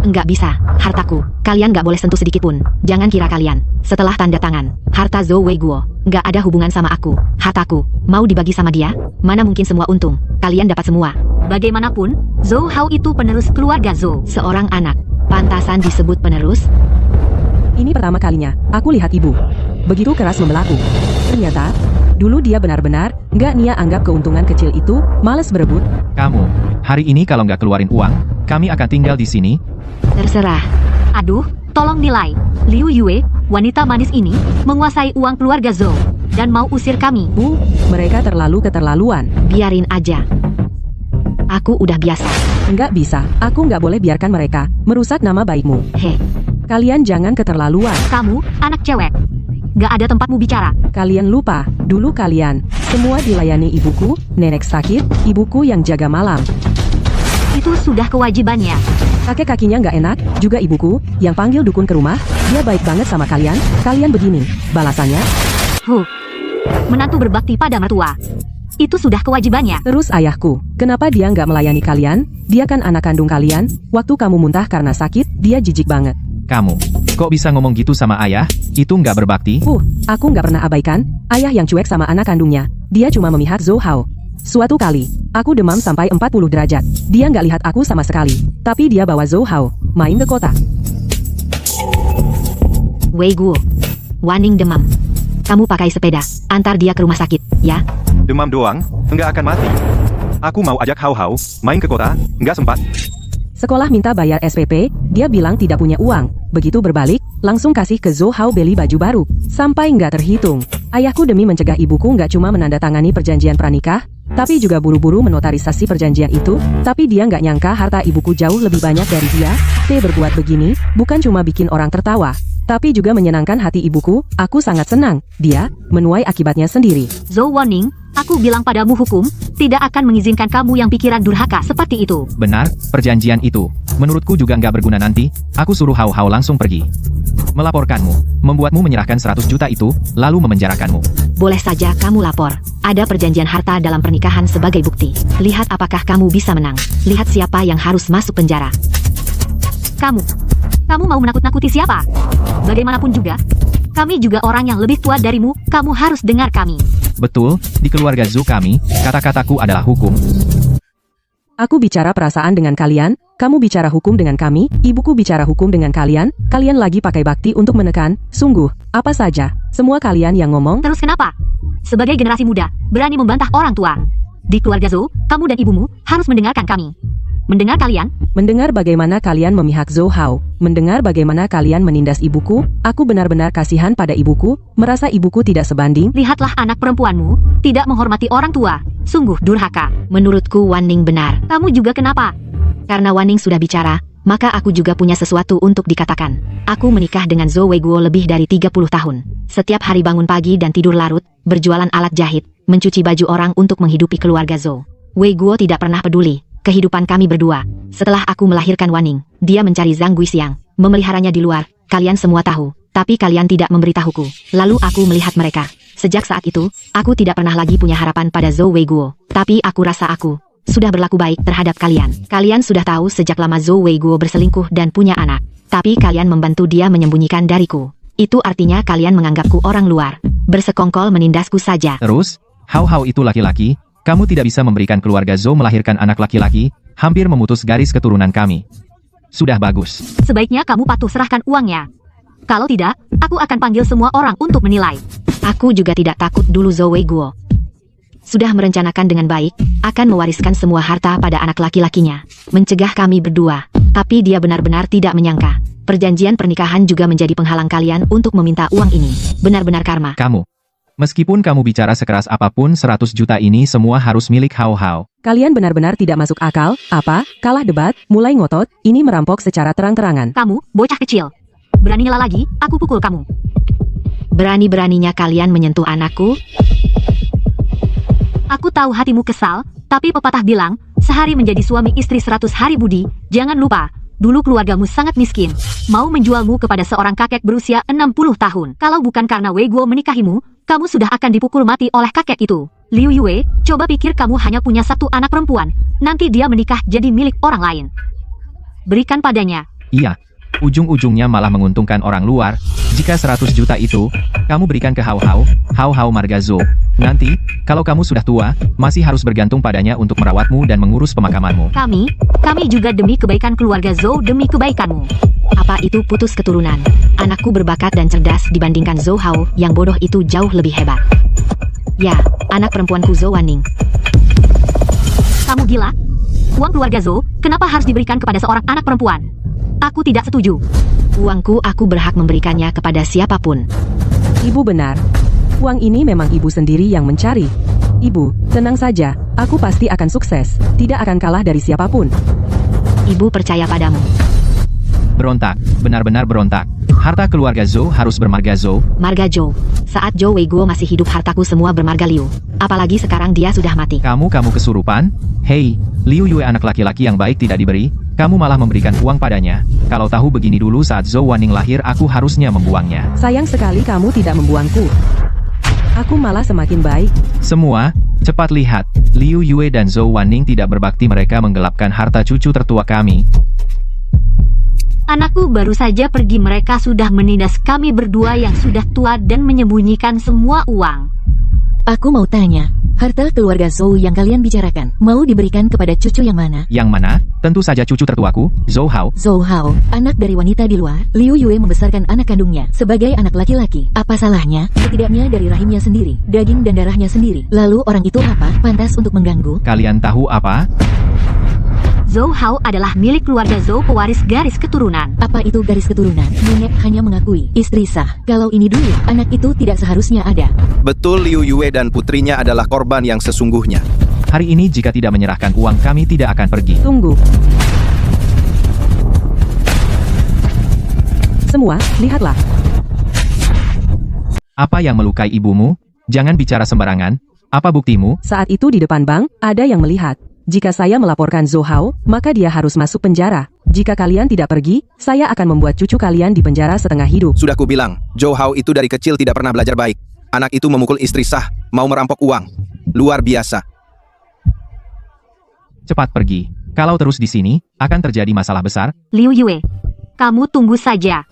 D: Enggak bisa, hartaku. Kalian nggak boleh sentuh sedikit pun. Jangan kira kalian, setelah tanda tangan, harta Zhou Wei Guo, nggak ada hubungan sama aku. Hartaku, mau dibagi sama dia? Mana mungkin semua untung. Kalian dapat semua.
I: Bagaimanapun, Zhou Hao itu penerus keluarga Zhou.
D: Seorang anak, pantasan disebut penerus?
A: Ini pertama kalinya, aku lihat ibu. Begitu keras membelaku. Ternyata, dulu dia benar-benar, nggak Nia anggap keuntungan kecil itu, males berebut.
H: Kamu, hari ini kalau nggak keluarin uang, kami akan tinggal di sini.
D: Terserah.
I: Aduh, tolong nilai. Liu Yue, wanita manis ini, menguasai uang keluarga Zhou. Dan mau usir kami.
A: Bu, mereka terlalu keterlaluan.
D: Biarin aja. Aku udah biasa.
A: Nggak bisa, aku nggak boleh biarkan mereka merusak nama baikmu.
D: Heh,
A: Kalian jangan keterlaluan.
I: Kamu, anak cewek. Gak ada tempatmu bicara.
A: Kalian lupa, dulu kalian semua dilayani ibuku, nenek sakit, ibuku yang jaga malam.
I: Itu sudah kewajibannya.
A: Kakek kakinya nggak enak, juga ibuku, yang panggil dukun ke rumah, dia baik banget sama kalian, kalian begini. Balasannya,
I: Menantu berbakti pada mertua. Itu sudah kewajibannya.
A: terus ayahku, kenapa dia nggak melayani kalian? Dia kan anak kandung kalian, waktu kamu muntah karena sakit, dia jijik banget.
H: Kamu, kok bisa ngomong gitu sama ayah? Itu nggak berbakti?
A: Aku nggak pernah abaikan, ayah yang cuek sama anak kandungnya, dia cuma memihak Zhou Hao. Suatu kali, aku demam sampai 40 derajat, dia nggak lihat aku sama sekali, tapi dia bawa Zhou Hao, main ke kota.
D: Wei Guo. Waning demam. Kamu pakai sepeda, antar dia ke rumah sakit, ya?
C: Demam doang, nggak akan mati. Aku mau ajak Hao Hao main ke kota, nggak sempat.
A: Sekolah minta bayar SPP, dia bilang tidak punya uang. Begitu berbalik, langsung kasih ke Zhou Hao beli baju baru. Sampai nggak terhitung. Ayahku demi mencegah ibuku nggak cuma menandatangani perjanjian pranikah, tapi juga buru-buru menotarisasi perjanjian itu. Tapi dia nggak nyangka harta ibuku jauh lebih banyak dari dia. Berbuat begini, bukan cuma bikin orang tertawa, tapi juga menyenangkan hati ibuku. Aku sangat senang. Dia menuai akibatnya sendiri.
I: Zhou Waning, aku bilang padamu hukum, tidak akan mengizinkan kamu yang pikiran durhaka seperti itu.
H: Benar, perjanjian itu. Menurutku juga nggak berguna nanti. Aku suruh Hao Hao langsung pergi. Melaporkanmu, membuatmu menyerahkan 100 juta itu, lalu memenjarakanmu.
D: Boleh saja kamu lapor. Ada perjanjian harta dalam pernikahan sebagai bukti. Lihat apakah kamu bisa menang. Lihat siapa yang harus masuk penjara.
I: Kamu mau menakut-nakuti siapa? Bagaimanapun juga, kami juga orang yang lebih tua darimu, kamu harus dengar kami.
H: Betul, di keluarga Zhou kami, kata-kataku adalah hukum.
A: Aku bicara perasaan dengan kalian, kamu bicara hukum dengan kami, ibuku bicara hukum dengan kalian lagi pakai bakti untuk menekan, sungguh, apa saja, semua kalian yang ngomong.
I: Terus kenapa? Sebagai generasi muda, berani membantah orang tua. Di keluarga Zhou, kamu dan ibumu harus mendengarkan kami. Mendengar kalian?
A: Mendengar bagaimana kalian memihak Zhou Hao, mendengar bagaimana kalian menindas ibuku, aku benar-benar kasihan pada ibuku, merasa ibuku tidak sebanding.
I: Lihatlah anak perempuanmu, tidak menghormati orang tua. Sungguh durhaka.
D: Menurutku Waning benar.
I: Kamu juga kenapa?
D: Karena Waning sudah bicara, maka aku juga punya sesuatu untuk dikatakan. Aku menikah dengan Zhou Wei Guo lebih dari 30 tahun. Setiap hari bangun pagi dan tidur larut, berjualan alat jahit, mencuci baju orang untuk menghidupi keluarga Zhou. Wei Guo tidak pernah peduli kehidupan kami berdua. Setelah aku melahirkan Wanning, dia mencari Zhang Guixiang, memeliharanya di luar. Kalian semua tahu, tapi kalian tidak memberitahuku. Lalu aku melihat mereka. Sejak saat itu, aku tidak pernah lagi punya harapan pada Zhou Wei Guo. Tapi aku rasa aku sudah berlaku baik terhadap kalian. Kalian sudah tahu sejak lama Zhou Wei Guo berselingkuh dan punya anak. Tapi kalian membantu dia menyembunyikan dariku. Itu artinya kalian menganggapku orang luar, bersekongkol menindasku saja.
H: Terus, Hao Hao itu laki-laki, kamu tidak bisa memberikan keluarga Zhou melahirkan anak laki-laki, hampir memutus garis keturunan kami. Sudah bagus.
I: Sebaiknya kamu patuh serahkan uangnya. Kalau tidak, aku akan panggil semua orang untuk menilai.
D: Aku juga tidak takut dulu Zhou Wei Guo sudah merencanakan dengan baik, akan mewariskan semua harta pada anak laki-lakinya, mencegah kami berdua. Tapi dia benar-benar tidak menyangka. Perjanjian pernikahan juga menjadi penghalang kalian untuk meminta uang ini. Benar-benar karma.
H: Kamu. Meskipun kamu bicara sekeras apapun 100 juta ini semua harus milik Hao Hao.
A: Kalian benar-benar tidak masuk akal. Apa? Kalah debat, mulai ngotot, ini merampok secara terang-terangan.
I: Kamu, bocah kecil. Berani nyela lagi, aku pukul kamu.
D: Berani-beraninya kalian menyentuh anakku?
I: Aku tahu hatimu kesal, tapi pepatah bilang, sehari menjadi suami istri 100 hari budi. Jangan lupa, dulu keluargamu sangat miskin. Mau menjualmu kepada seorang kakek berusia 60 tahun. Kalau bukan karena Wei Guo menikahimu, kamu sudah akan dipukul mati oleh kakek itu. Liu Yue, coba pikir kamu hanya punya satu anak perempuan. Nanti dia menikah jadi milik orang lain. Berikan padanya.
H: Iya. Ujung-ujungnya malah menguntungkan orang luar. Jika 100 juta itu, kamu berikan ke Hao Hao marga Zhou. Nanti, kalau kamu sudah tua, masih harus bergantung padanya untuk merawatmu dan mengurus pemakamanmu.
I: Kami juga demi kebaikan keluarga Zhou demi kebaikanmu.
D: Apa itu putus keturunan? Anakku berbakat dan cerdas dibandingkan Zhou Hao yang bodoh itu jauh lebih hebat. Ya, anak perempuanku Zhou Wanning.
I: Kamu gila? Uang keluarga Zhou, kenapa harus diberikan kepada seorang anak perempuan? Aku tidak setuju.
D: Uangku aku berhak memberikannya kepada siapapun.
A: Ibu benar. Uang ini memang ibu sendiri yang mencari. Ibu, tenang saja, aku pasti akan sukses. Tidak akan kalah dari siapapun.
D: Ibu percaya padamu.
H: Berontak, benar-benar berontak. Harta keluarga Zhou harus bermarga Zhou.
D: Marga Zhou. Saat Zhou Wei Guo masih hidup hartaku semua bermarga Liu. Apalagi sekarang dia sudah mati.
H: Kamu kesurupan? Hei, Liu Yue anak laki-laki yang baik tidak diberi, kamu malah memberikan uang padanya. Kalau tahu begini dulu saat Zhou Wanning lahir aku harusnya membuangnya.
A: Sayang sekali kamu tidak membuangku. Aku malah semakin baik.
H: Semua, cepat lihat, Liu Yue dan Zhou Wanning tidak berbakti mereka menggelapkan harta cucu tertua kami.
I: Anakku baru saja pergi, mereka sudah menindas kami berdua yang sudah tua dan menyembunyikan semua uang.
G: Aku mau tanya, harta keluarga Zhou yang kalian bicarakan, mau diberikan kepada cucu yang mana?
H: Yang mana? Tentu saja cucu tertuaku, Zhou Hao.
G: Zhou Hao, anak dari wanita di luar. Liu Yue membesarkan anak kandungnya sebagai anak laki-laki. Apa salahnya? Setidaknya dari rahimnya sendiri, daging dan darahnya sendiri. Lalu orang itu apa? Pantas untuk mengganggu?
H: Kalian tahu apa?
I: Zhou Hao adalah milik keluarga Zhou, pewaris garis keturunan.
G: Apa itu garis keturunan? Nenek hanya mengakui istri sah. Kalau ini dulu, anak itu tidak seharusnya ada.
B: Betul, Liu Yue dan putrinya adalah korban yang sesungguhnya.
H: Hari ini jika tidak menyerahkan uang kami tidak akan pergi.
A: Tunggu. Semua, lihatlah.
H: Apa yang melukai ibumu? Jangan bicara sembarangan. Apa buktimu?
A: Saat itu di depan bank, ada yang melihat. Jika saya melaporkan Zhou Hao, maka dia harus masuk penjara. Jika kalian tidak pergi, saya akan membuat cucu kalian di penjara setengah hidup.
B: Sudah kubilang, Zhou Hao itu dari kecil tidak pernah belajar baik. Anak itu memukul istri sah, mau merampok uang. Luar biasa.
H: Cepat pergi. Kalau terus di sini, akan terjadi masalah besar.
I: Liu Yue, kamu tunggu saja.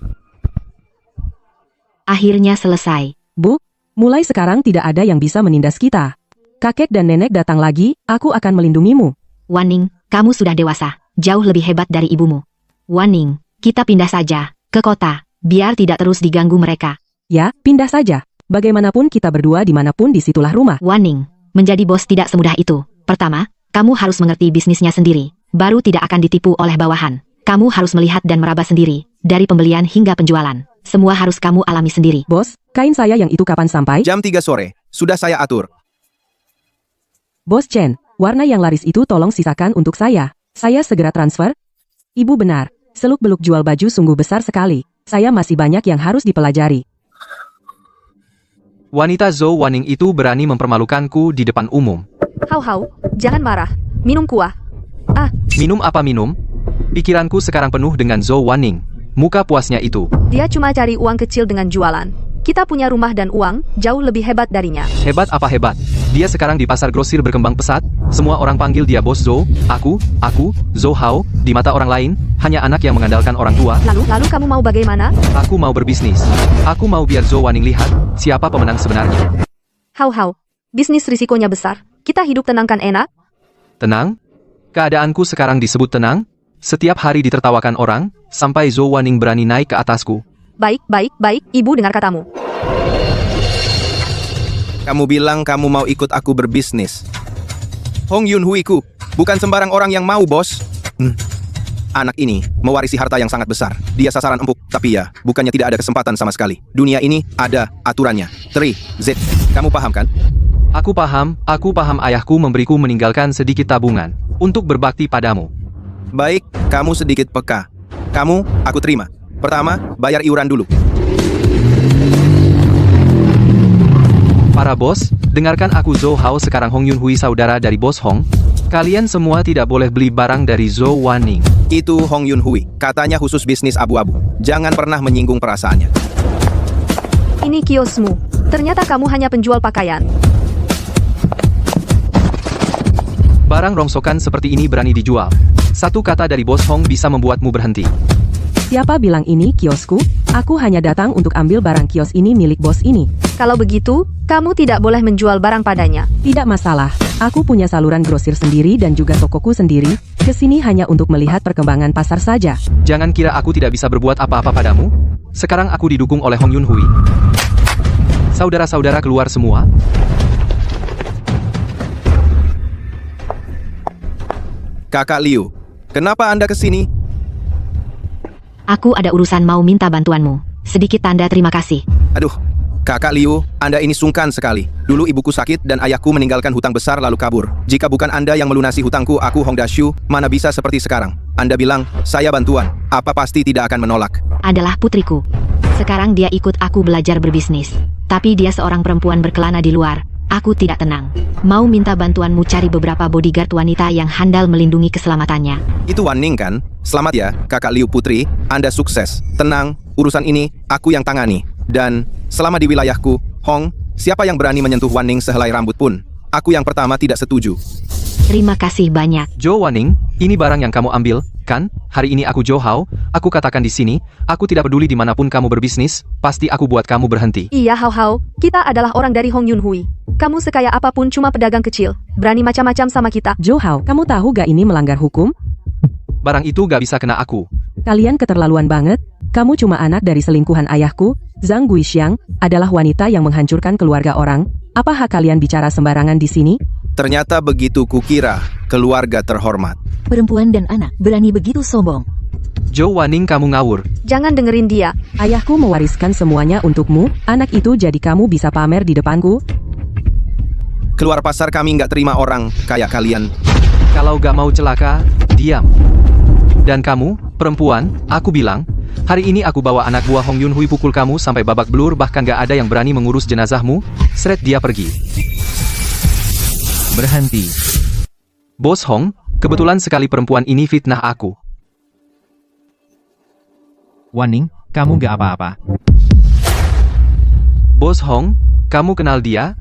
D: Akhirnya selesai.
A: Bu, mulai sekarang tidak ada yang bisa menindas kita. Kakek dan nenek datang lagi, aku akan melindungimu.
D: Wanning, kamu sudah dewasa, jauh lebih hebat dari ibumu. Wanning, kita pindah saja ke kota, biar tidak terus diganggu mereka.
A: Ya, pindah saja. Bagaimanapun kita berdua dimanapun disitulah rumah.
D: Wanning, menjadi bos tidak semudah itu. Pertama, kamu harus mengerti bisnisnya sendiri, baru tidak akan ditipu oleh bawahan. Kamu harus melihat dan meraba sendiri, dari pembelian hingga penjualan. Semua harus kamu alami sendiri.
A: Bos, kain saya yang itu kapan sampai?
B: Jam 3 sore, sudah saya atur.
A: Bos Chen, warna yang laris itu tolong sisakan untuk saya. Saya segera transfer. Ibu benar, seluk-beluk jual baju sungguh besar sekali. Saya masih banyak yang harus dipelajari.
E: Wanita Zhou Wanning itu berani mempermalukanku di depan umum.
F: Hau, jangan marah. Minum kuah.
E: Minum apa minum? Pikiranku sekarang penuh dengan Zhou Wanning. Muka puasnya itu.
F: Dia cuma cari uang kecil dengan jualan. Kita punya rumah dan uang, jauh lebih hebat darinya.
E: Hebat apa hebat? Dia sekarang di pasar grosir berkembang pesat. Semua orang panggil dia Bos Zhou. Aku, Zhou Hao, di mata orang lain, hanya anak yang mengandalkan orang tua.
F: Lalu kamu mau bagaimana?
E: Aku mau berbisnis. Aku mau biar Zhou Wanning lihat siapa pemenang sebenarnya.
F: Hau, bisnis risikonya besar. Kita hidup tenang kan enak?
E: Tenang? Keadaanku sekarang disebut tenang? Setiap hari ditertawakan orang, sampai Zhou Wanning berani naik ke atasku.
F: Baik, ibu dengar katamu.
B: Kamu bilang kamu mau ikut aku berbisnis. Hong Yunhui ku, bukan sembarang orang yang mau, bos. Anak ini mewarisi harta yang sangat besar. Dia sasaran empuk, tapi ya, bukannya tidak ada kesempatan sama sekali. Dunia ini ada aturannya. 3Z, kamu paham kan?
E: Aku paham ayahku memberiku meninggalkan sedikit tabungan untuk berbakti padamu.
B: Baik, kamu sedikit peka. Kamu, aku terima. Pertama, bayar iuran dulu.
E: Para bos, dengarkan aku Zhou Hao sekarang Hong Yunhui saudara dari Bos Hong. Kalian semua tidak boleh beli barang dari Zhou Wanning.
B: Itu Hong Yunhui, katanya khusus bisnis abu-abu. Jangan pernah menyinggung perasaannya.
F: Ini kiosmu. Ternyata kamu hanya penjual pakaian.
E: Barang rongsokan seperti ini berani dijual. Satu kata dari Bos Hong bisa membuatmu berhenti.
A: Siapa bilang ini kiosku? Aku hanya datang untuk ambil barang kios ini milik bos ini.
F: Kalau begitu, kamu tidak boleh menjual barang padanya.
A: Tidak masalah. Aku punya saluran grosir sendiri dan juga tokoku sendiri. Kesini hanya untuk melihat perkembangan pasar saja.
E: Jangan kira aku tidak bisa berbuat apa-apa padamu. Sekarang aku didukung oleh Hong Yunhui. Saudara-saudara keluar semua.
B: Kakak Liu, kenapa Anda kesini?
D: Aku ada urusan mau minta bantuanmu. Sedikit tanda terima kasih.
B: Aduh, Kakak Liu, Anda ini sungkan sekali. Dulu ibuku sakit dan ayahku meninggalkan hutang besar lalu kabur. Jika bukan Anda yang melunasi hutangku, aku Hong Dashu, mana bisa seperti sekarang. Anda bilang, saya bantuan. Apa pasti tidak akan menolak?
D: Adalah putriku. Sekarang dia ikut aku belajar berbisnis. Tapi dia seorang perempuan berkelana di luar. Aku tidak tenang. Mau minta bantuanmu cari beberapa bodyguard wanita yang handal melindungi keselamatannya.
B: Itu Wanning kan? Selamat ya, Kakak Liu Putri. Anda sukses. Tenang, urusan ini aku yang tangani. Dan selama di wilayahku, Hong, siapa yang berani menyentuh Wanning sehelai rambut pun? Aku yang pertama tidak setuju.
D: Terima kasih banyak.
E: Zhou Wanning, ini barang yang kamu ambil, kan? Hari ini aku Zhou Hao, aku katakan di sini, aku tidak peduli dimanapun kamu berbisnis, pasti aku buat kamu berhenti.
F: Iya Hau, kita adalah orang dari Hong Yunhui. Kamu sekaya apapun cuma pedagang kecil, berani macam-macam sama kita.
A: Zhou Hao, kamu tahu gak ini melanggar hukum?
E: Barang itu gak bisa kena aku.
A: Kalian keterlaluan banget. Kamu cuma anak dari selingkuhan ayahku. Zhang Guixiang adalah wanita yang menghancurkan keluarga orang. Apa hak kalian bicara sembarangan di sini?
B: Ternyata begitu kukira, keluarga terhormat.
G: Perempuan dan anak berani begitu sombong.
E: Zhou Wanning, kamu ngawur.
F: Jangan dengerin dia.
A: Ayahku mewariskan semuanya untukmu. Anak itu jadi kamu bisa pamer di depanku.
B: Keluar pasar kami nggak terima orang kayak kalian.
E: Kalau gak mau celaka, diam. Dan kamu, perempuan, aku bilang, hari ini aku bawa anak buah Hong Yunhui pukul kamu sampai babak belur, bahkan gak ada yang berani mengurus jenazahmu. Seret dia pergi.
H: Berhenti.
E: Bos Hong, kebetulan sekali perempuan ini fitnah aku.
H: Wanning, kamu gak apa-apa.
E: Bos Hong, kamu kenal dia?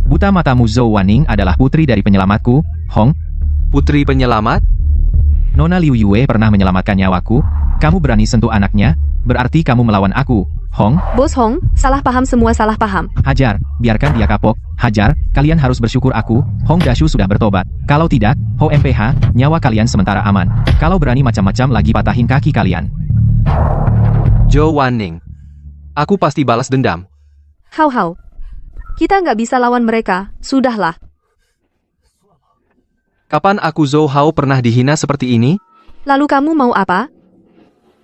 H: Buta matamu. Zhou Wanning adalah putri dari penyelamatku, Hong.
E: Putri penyelamat?
H: Nona Liu Yue pernah menyelamatkan nyawaku. Kamu berani sentuh anaknya, berarti kamu melawan aku, Hong.
F: Bos Hong, salah paham, semua salah paham.
H: Hajar, biarkan dia kapok. Hajar, kalian harus bersyukur aku, Hong Dashu sudah bertobat. Kalau tidak, Ho MPH, nyawa kalian sementara aman. Kalau berani macam-macam lagi patahin kaki kalian.
E: Zhou Wanning. Aku pasti balas dendam.
F: Hau, kita nggak bisa lawan mereka, sudahlah.
E: Kapan aku Zhou Hao pernah dihina seperti ini?
F: Lalu kamu mau apa?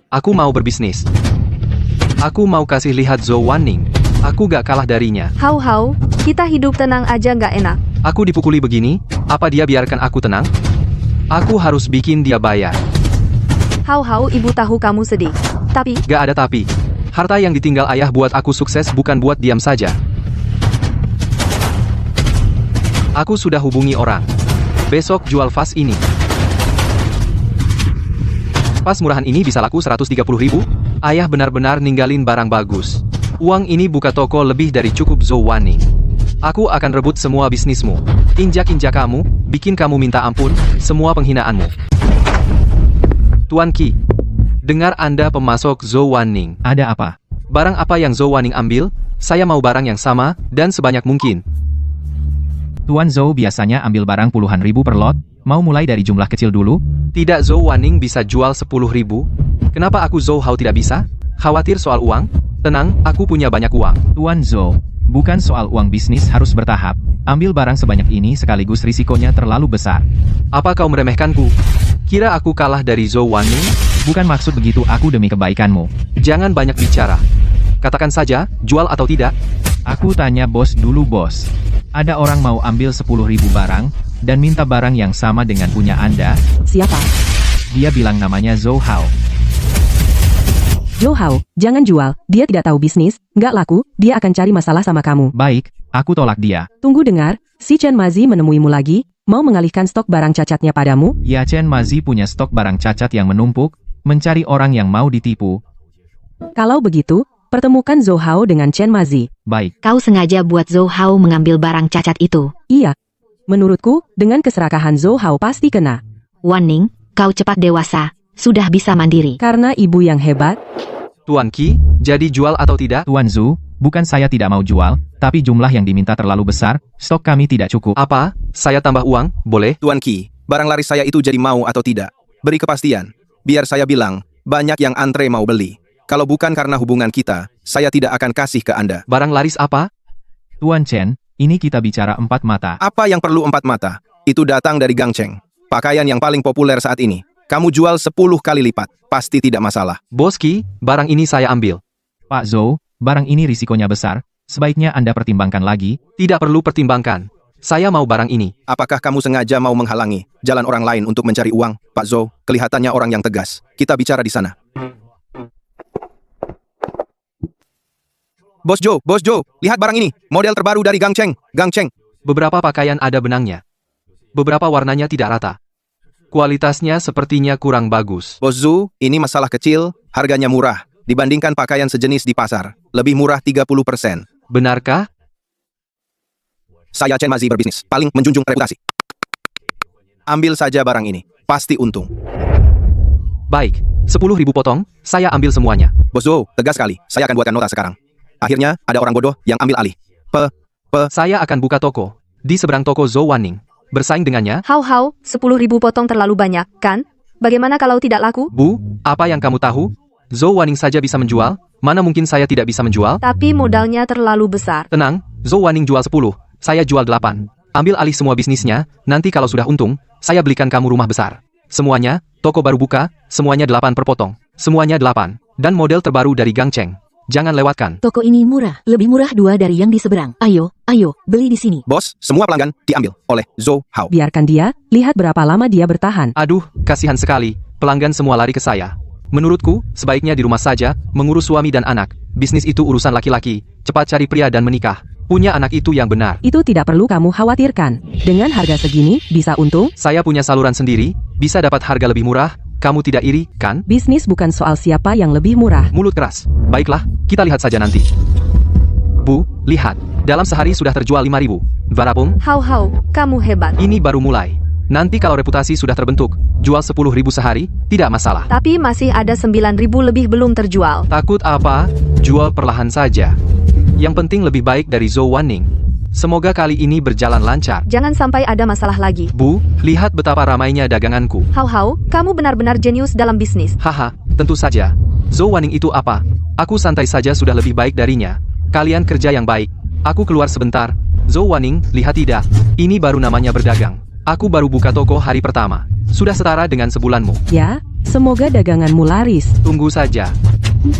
E: Aku mau berbisnis. Aku mau kasih lihat Zhou Wanning. Aku gak kalah darinya.
F: Hau, kita hidup tenang aja nggak enak.
E: Aku dipukuli begini, apa dia biarkan aku tenang? Aku harus bikin dia bayar.
F: Hau, ibu tahu kamu sedih. Tapi,
E: Gak ada tapi. Harta yang ditinggal ayah buat aku sukses bukan buat diam saja. Aku sudah hubungi orang. Besok jual vas ini. Vas murahan ini bisa laku 130.000. Ayah benar-benar ninggalin barang bagus. Uang ini buka toko lebih dari cukup Zhou Wanning. Aku akan rebut semua bisnismu. Injak-injak kamu, bikin kamu minta ampun, semua penghinaanmu. Tuan Qi, dengar Anda pemasok Zhou Wanning.
H: Ada apa?
E: Barang apa yang Zhou Wanning ambil, saya mau barang yang sama, dan sebanyak mungkin.
H: Tuan Zhou biasanya ambil barang puluhan ribu per lot, mau mulai dari jumlah kecil dulu?
E: Tidak, Zhou Wanning bisa jual 10.000. Kenapa aku Zhou Hao tidak bisa? Khawatir soal uang? Tenang, aku punya banyak uang.
H: Tuan Zhou, bukan soal uang, bisnis harus bertahap. Ambil barang sebanyak ini sekaligus risikonya terlalu besar.
E: Apa kau meremehkanku? Kira aku kalah dari Zhou Wanning?
H: Bukan maksud begitu, aku demi kebaikanmu.
E: Jangan banyak bicara. Katakan saja, jual atau tidak?
H: Aku tanya bos dulu bos. Ada orang mau ambil 10.000 barang, dan minta barang yang sama dengan punya Anda.
A: Siapa?
H: Dia bilang namanya Zhou Hao.
A: Zhou Hao, jangan jual, dia tidak tahu bisnis, nggak laku, dia akan cari masalah sama kamu.
H: Baik, aku tolak dia.
A: Tunggu dengar, si Chen Mazi menemuimu lagi, mau mengalihkan stok barang cacatnya padamu?
H: Ya, Chen Mazi punya stok barang cacat yang menumpuk, mencari orang yang mau ditipu.
A: Kalau begitu, pertemukan Zhou Hao dengan Chen Mazi.
H: Baik.
D: Kau sengaja buat Zhou Hao mengambil barang cacat itu.
A: Iya. Menurutku, dengan keserakahan Zhou Hao pasti kena.
D: Wanning, kau cepat dewasa, sudah bisa mandiri.
A: Karena ibu yang hebat.
E: Tuan Qi, jadi jual atau tidak?
H: Tuan Zhu, bukan saya tidak mau jual, tapi jumlah yang diminta terlalu besar, stok kami tidak cukup.
E: Apa? Saya tambah uang, boleh?
B: Tuan Qi, barang laris saya itu jadi mau atau tidak? Beri kepastian. Biar saya bilang, banyak yang antre mau beli. Kalau bukan karena hubungan kita, saya tidak akan kasih ke Anda.
E: Barang laris apa?
H: Tuan Chen, ini kita bicara empat mata.
B: Apa yang perlu empat mata? Itu datang dari Gang Cheng. Pakaian yang paling populer saat ini. Kamu jual 10 kali lipat, pasti tidak masalah.
E: Bos Qi, barang ini saya ambil.
H: Pak Zhou, barang ini risikonya besar, sebaiknya Anda pertimbangkan lagi.
E: Tidak perlu pertimbangkan. Saya mau barang ini.
B: Apakah kamu sengaja mau menghalangi jalan orang lain untuk mencari uang? Pak Zhou, kelihatannya orang yang tegas. Kita bicara di sana. Bos Joe, lihat barang ini, model terbaru dari Gang Cheng. Gang Cheng.
E: Beberapa pakaian ada benangnya. Beberapa warnanya tidak rata. Kualitasnya sepertinya kurang bagus.
B: Bos Zhu, ini masalah kecil, harganya murah. Dibandingkan pakaian sejenis di pasar, lebih murah 30%.
E: Benarkah?
B: Saya Chen Mazi berbisnis, paling menjunjung reputasi. Ambil saja barang ini, pasti untung.
E: Baik, 10.000 potong, saya ambil semuanya.
B: Bos Zhu, tegas sekali, saya akan buatkan nota sekarang. Akhirnya, ada orang bodoh yang ambil alih.
E: Saya akan buka toko di seberang toko Zhou Wanning. Bersaing dengannya?
F: Hao, 10.000 potong terlalu banyak, kan? Bagaimana kalau tidak laku?
E: Bu, apa yang kamu tahu? Zhou Wanning saja bisa menjual, mana mungkin saya tidak bisa menjual?
F: Tapi modalnya terlalu besar.
E: Tenang, Zhou Wanning jual 10, saya jual 8. Ambil alih semua bisnisnya, nanti kalau sudah untung, saya belikan kamu rumah besar. Semuanya, toko baru buka, semuanya 8 per potong. Semuanya 8, dan model terbaru dari Gang Cheng. Jangan lewatkan.
G: Toko ini murah, lebih murah 2 dari yang di seberang. Ayo, beli di sini.
B: Bos, semua pelanggan diambil oleh Zhou Hao.
A: Biarkan dia, lihat berapa lama dia bertahan.
E: Aduh, kasihan sekali, pelanggan semua lari ke saya. Menurutku, sebaiknya di rumah saja, mengurus suami dan anak. Bisnis itu urusan laki-laki, cepat cari pria dan menikah. Punya anak itu yang benar.
A: Itu tidak perlu kamu khawatirkan. Dengan harga segini, bisa untung?
E: Saya punya saluran sendiri, bisa dapat harga lebih murah. Kamu tidak iri, kan?
A: Bisnis bukan soal siapa yang lebih murah.
E: Mulut keras. Baiklah, kita lihat saja nanti. Bu, lihat. Dalam sehari sudah terjual 5.000. Varapung,
F: Hao, kamu hebat.
E: ini baru mulai. Nanti kalau reputasi sudah terbentuk, jual 10.000 sehari, tidak masalah.
F: Tapi masih ada 9.000 lebih belum terjual.
E: Takut apa? Jual perlahan saja. Yang penting lebih baik dari Zhou Wanning. Semoga kali ini berjalan lancar.
F: Jangan sampai ada masalah lagi.
E: Bu, lihat betapa ramainya daganganku.
F: Hao, kamu benar-benar jenius dalam bisnis.
E: Haha, tentu saja. Zhou Wanning itu apa? Aku santai saja sudah lebih baik darinya. Kalian kerja yang baik. Aku keluar sebentar. Zhou Wanning, lihat tidak? Ini baru namanya berdagang. Aku baru buka toko hari pertama. Sudah setara dengan sebulanmu.
A: Ya, semoga daganganmu laris.
E: Tunggu saja.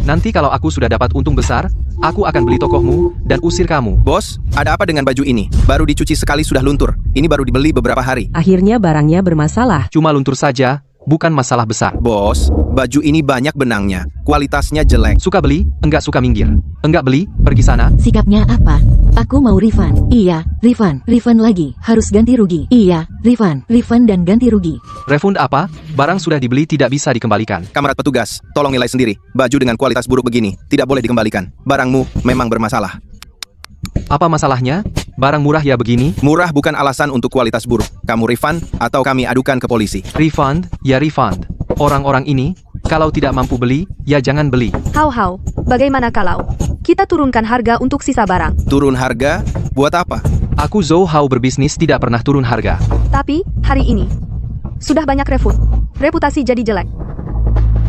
E: Nanti kalau aku sudah dapat untung besar, aku akan beli tokohmu dan usir kamu.
B: Bos, ada apa dengan baju ini? Baru dicuci sekali sudah luntur. Ini baru dibeli beberapa hari.
A: Akhirnya barangnya bermasalah.
E: Cuma luntur saja, bukan masalah besar.
B: Bos, baju ini banyak benangnya. Kualitasnya jelek.
E: Suka beli, enggak suka minggir. Enggak beli, pergi sana.
G: Sikapnya apa? Aku mau refund. Iya, refund. Refund lagi. Harus ganti rugi. Iya, refund. Refund dan ganti rugi.
E: Refund apa? Barang sudah dibeli tidak bisa dikembalikan.
B: Kamerat petugas, tolong nilai sendiri. Baju dengan kualitas buruk begini tidak boleh dikembalikan. Barangmu memang bermasalah.
E: Apa masalahnya? Barang murah ya begini?
B: Murah bukan alasan untuk kualitas buruk. Kamu refund atau kami adukan ke polisi.
E: Refund, ya refund. Orang-orang ini, kalau tidak mampu beli, ya jangan beli.
F: Hau, bagaimana kalau kita turunkan harga untuk sisa barang?
B: Turun harga? Buat apa?
E: Aku Zhou Hao berbisnis tidak pernah turun harga.
F: Tapi, hari ini, sudah banyak refund. Reputasi jadi jelek.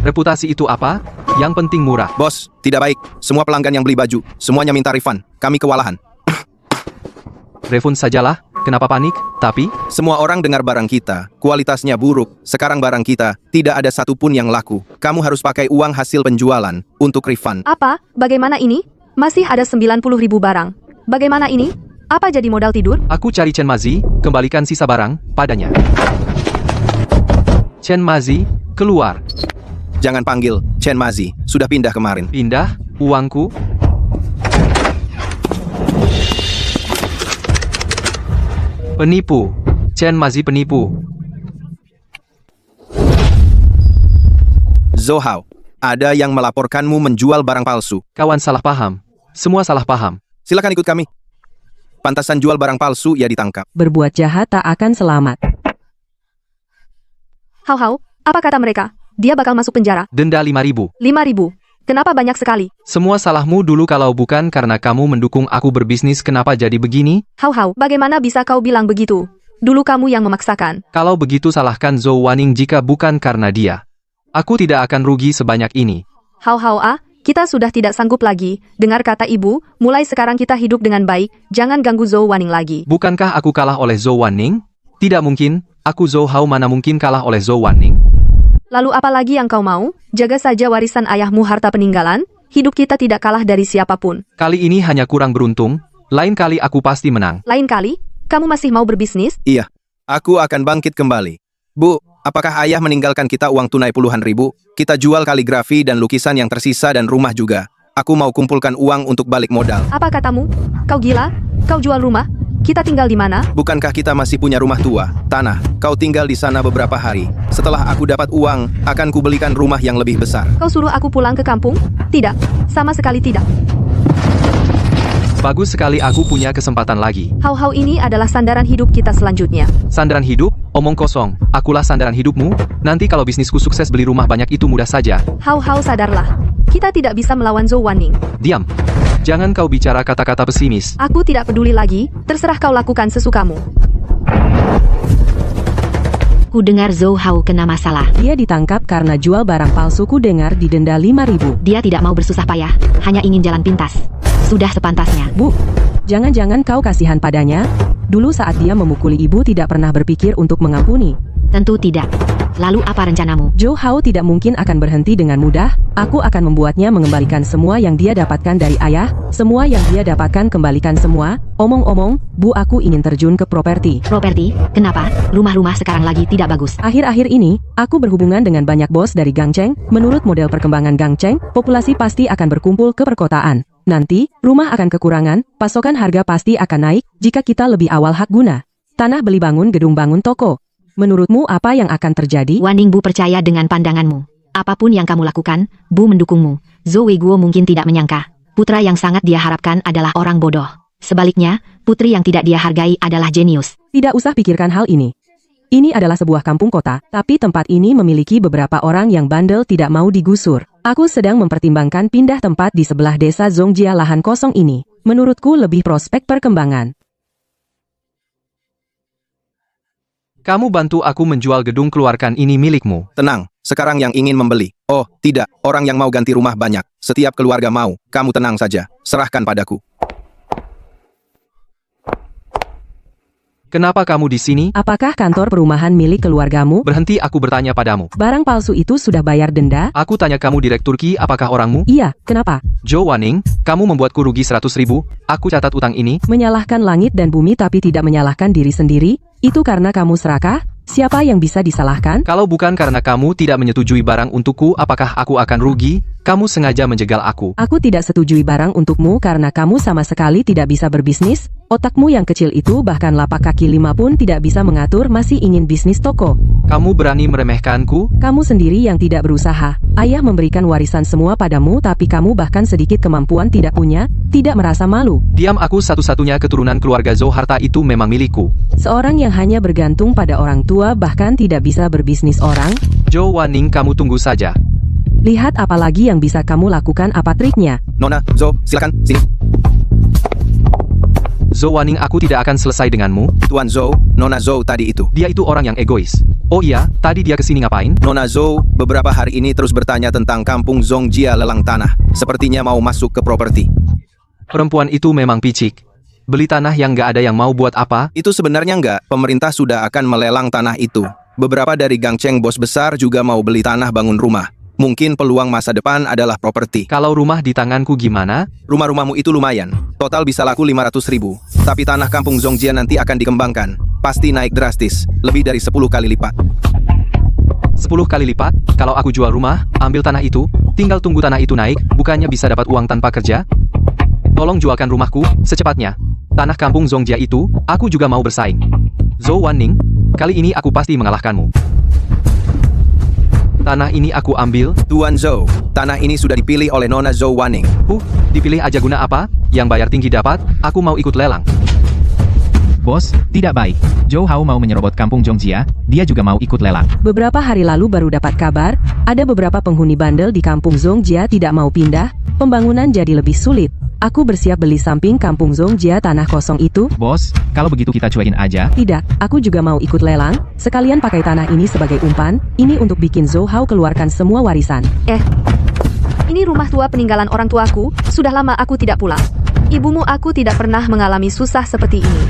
E: Reputasi itu apa? Yang penting murah.
B: Bos, tidak baik. Semua pelanggan yang beli baju, semuanya minta refund. Kami kewalahan.
E: Refund sajalah, kenapa panik? Tapi,
B: Semua orang dengar barang kita, kualitasnya buruk. Sekarang barang kita, tidak ada satupun yang laku. Kamu harus pakai uang hasil penjualan untuk refund.
F: Apa? Bagaimana ini? Masih ada 90.000 barang. Bagaimana ini? Apa jadi modal tidur?
E: aku cari Chen Mazi, kembalikan sisa barang padanya. Chen Mazi, keluar.
B: Jangan panggil Chen Mazi, sudah pindah kemarin.
E: Pindah, uangku. Penipu. Chen Mazi penipu.
B: Zhou Hao, ada yang melaporkanmu menjual barang palsu.
E: Kawan salah paham. Semua salah paham.
B: Silakan ikut kami. Pantasan jual barang palsu, ia ditangkap.
A: Berbuat jahat tak akan selamat.
F: Hau, apa kata mereka? Dia bakal masuk penjara.
E: Denda 5.000.
F: 5.000. Kenapa banyak sekali?
E: Semua salahmu dulu kalau bukan karena kamu mendukung aku berbisnis kenapa jadi begini?
F: Hau, bagaimana bisa kau bilang begitu? Dulu kamu yang memaksakan.
E: Kalau begitu salahkan Zhou Wanning jika bukan karena dia. Aku tidak akan rugi sebanyak ini.
F: Hau, kita sudah tidak sanggup lagi. Dengar kata ibu, mulai sekarang kita hidup dengan baik, jangan ganggu Zhou Wanning lagi.
E: Bukankah aku kalah oleh Zhou Wanning? Tidak mungkin, aku Zhou Hao mana mungkin kalah oleh Zhou Wanning?
F: Lalu apa lagi yang kau mau? Jaga saja warisan ayahmu harta peninggalan, hidup kita tidak kalah dari siapapun.
E: Kali ini hanya kurang beruntung, lain kali aku pasti menang.
F: Lain kali, kamu masih mau berbisnis?
B: Iya, aku akan bangkit kembali. Bu, apakah ayah meninggalkan kita uang tunai puluhan ribu? Kita jual kaligrafi dan lukisan yang tersisa dan rumah juga. Aku mau kumpulkan uang untuk balik modal.
F: Apa katamu? Kau gila? Kau jual rumah? Kita tinggal di mana?
B: Bukankah kita masih punya rumah tua, tanah? Kau tinggal di sana beberapa hari. Setelah aku dapat uang, akan kubelikan rumah yang lebih besar.
F: Kau suruh aku pulang ke kampung? Tidak, sama sekali tidak.
E: Bagus sekali aku punya kesempatan lagi.
F: Hau ini adalah sandaran hidup kita selanjutnya.
E: Sandaran hidup? Omong kosong. Akulah sandaran hidupmu. Nanti kalau bisnisku sukses beli rumah banyak itu mudah saja.
F: Hau sadarlah. Kita tidak bisa melawan Zhou Wanning.
E: Diam. Jangan kau bicara kata-kata pesimis.
F: Aku tidak peduli lagi, terserah kau lakukan sesukamu.
D: Ku dengar Zhou Hao kena masalah.
A: Dia ditangkap karena jual barang palsu. Ku dengar didenda 5.000.
D: Dia tidak mau bersusah payah, hanya ingin jalan pintas. Sudah sepantasnya.
A: Bu, jangan-jangan kau kasihan padanya? Dulu saat dia memukuli ibu tidak pernah berpikir untuk mengampuni.
D: Tentu tidak. Lalu apa rencanamu?
A: Zhou Hao tidak mungkin akan berhenti dengan mudah. Aku akan membuatnya mengembalikan semua yang dia dapatkan dari ayah. Semua yang dia dapatkan kembalikan semua. Omong-omong, Bu, aku ingin terjun ke properti.
D: Properti? Kenapa? Rumah-rumah sekarang lagi tidak bagus.
A: Akhir-akhir ini, aku berhubungan dengan banyak bos dari Gangcheng. Menurut model perkembangan Gangcheng, populasi pasti akan berkumpul ke perkotaan. Nanti, rumah akan kekurangan, pasokan harga pasti akan naik jika kita lebih awal hak guna. Tanah beli bangun gedung bangun toko. Menurutmu apa yang akan terjadi?
D: Wanning Bu percaya dengan pandanganmu. Apapun yang kamu lakukan, Bu mendukungmu. Zhou Weiguo mungkin tidak menyangka. Putra yang sangat dia harapkan adalah orang bodoh. Sebaliknya, putri yang tidak dia hargai adalah jenius.
A: Tidak usah pikirkan hal ini. Ini adalah sebuah kampung kota, tapi tempat ini memiliki beberapa orang yang bandel tidak mau digusur. Aku sedang mempertimbangkan pindah tempat di sebelah desa Zongjia lahan kosong ini. Menurutku lebih prospek perkembangan.
E: Kamu bantu aku menjual gedung keluarkan ini milikmu.
B: Tenang, sekarang yang ingin membeli. Oh, tidak, orang yang mau ganti rumah banyak. Setiap keluarga mau, kamu tenang saja. Serahkan padaku.
E: Kenapa kamu di sini?
A: Apakah kantor perumahan milik keluargamu?
E: Berhenti aku bertanya padamu.
A: Barang palsu itu sudah bayar denda?
E: Aku tanya kamu direktur Ki apakah orangmu?
A: Iya, kenapa?
E: Zhou Wanning, kamu membuatku rugi 100.000. Aku catat utang ini.
A: Menyalahkan langit dan bumi tapi tidak menyalahkan diri sendiri? Itu karena kamu serakah? Siapa yang bisa disalahkan?
E: Kalau bukan karena kamu tidak menyetujui barang untukku, apakah aku akan rugi? Kamu sengaja menjegal aku.
A: Aku tidak setujui barang untukmu karena kamu sama sekali tidak bisa berbisnis. Otakmu yang kecil itu bahkan lapak kaki 5 pun tidak bisa mengatur, masih ingin bisnis toko.
E: Kamu berani meremehkanku?
A: Kamu sendiri yang tidak berusaha. Ayah memberikan warisan semua padamu tapi kamu bahkan sedikit kemampuan tidak punya, tidak merasa malu.
E: Diam, aku satu-satunya keturunan keluarga Zhou, harta itu memang milikku.
A: Seorang yang hanya bergantung pada orang tua bahkan tidak bisa berbisnis orang.
E: Zhou Wanning, kamu tunggu saja.
A: Lihat apa lagi yang bisa kamu lakukan, apa triknya.
B: Nona, Zhou, silakan, sini.
E: Zhou Wanning, aku tidak akan selesai denganmu.
B: Tuan Zhou, Nona Zhou tadi itu.
E: Dia itu orang yang egois. Oh iya, tadi dia kesini ngapain?
B: Nona Zhou beberapa hari ini terus bertanya tentang kampung Zongjia lelang tanah. Sepertinya mau masuk ke properti.
E: Perempuan itu memang picik. Beli tanah yang nggak ada yang mau buat apa?
B: Itu sebenarnya nggak, pemerintah sudah akan melelang tanah itu. Beberapa dari gangceng bos besar juga mau beli tanah bangun rumah. Mungkin peluang masa depan adalah properti.
E: Kalau rumah di tanganku gimana?
B: Rumah-rumahmu itu lumayan. Total bisa laku 500.000. Tapi tanah kampung Zongjia nanti akan dikembangkan. Pasti naik drastis, lebih dari 10 kali lipat.
E: 10 kali lipat? Kalau aku jual rumah, ambil tanah itu, tinggal tunggu tanah itu naik, bukannya bisa dapat uang tanpa kerja? Tolong jualkan rumahku, secepatnya. Tanah kampung Zongjia itu, aku juga mau bersaing. Zhou Wanning, kali ini aku pasti mengalahkanmu. Tanah ini aku ambil.
B: Tuan Zhou, tanah ini sudah dipilih oleh Nona Zhou Wanning.
E: Dipilih aja guna apa? Yang bayar tinggi dapat, aku mau ikut lelang.
H: Bos, tidak baik. Zhou Hao mau menyerobot kampung Zongjia, dia juga mau ikut lelang.
A: Beberapa hari lalu baru dapat kabar, ada beberapa penghuni bandel di kampung Zongjia tidak mau pindah, pembangunan jadi lebih sulit. Aku bersiap beli samping kampung Zongjia tanah kosong itu.
H: Bos, kalau begitu kita cuekin aja.
A: Tidak, aku juga mau ikut lelang, sekalian pakai tanah ini sebagai umpan, ini untuk bikin Zhou Hao keluarkan semua warisan.
F: Ini rumah tua peninggalan orang tuaku, sudah lama aku tidak pulang. Ibumu aku tidak pernah mengalami susah seperti ini.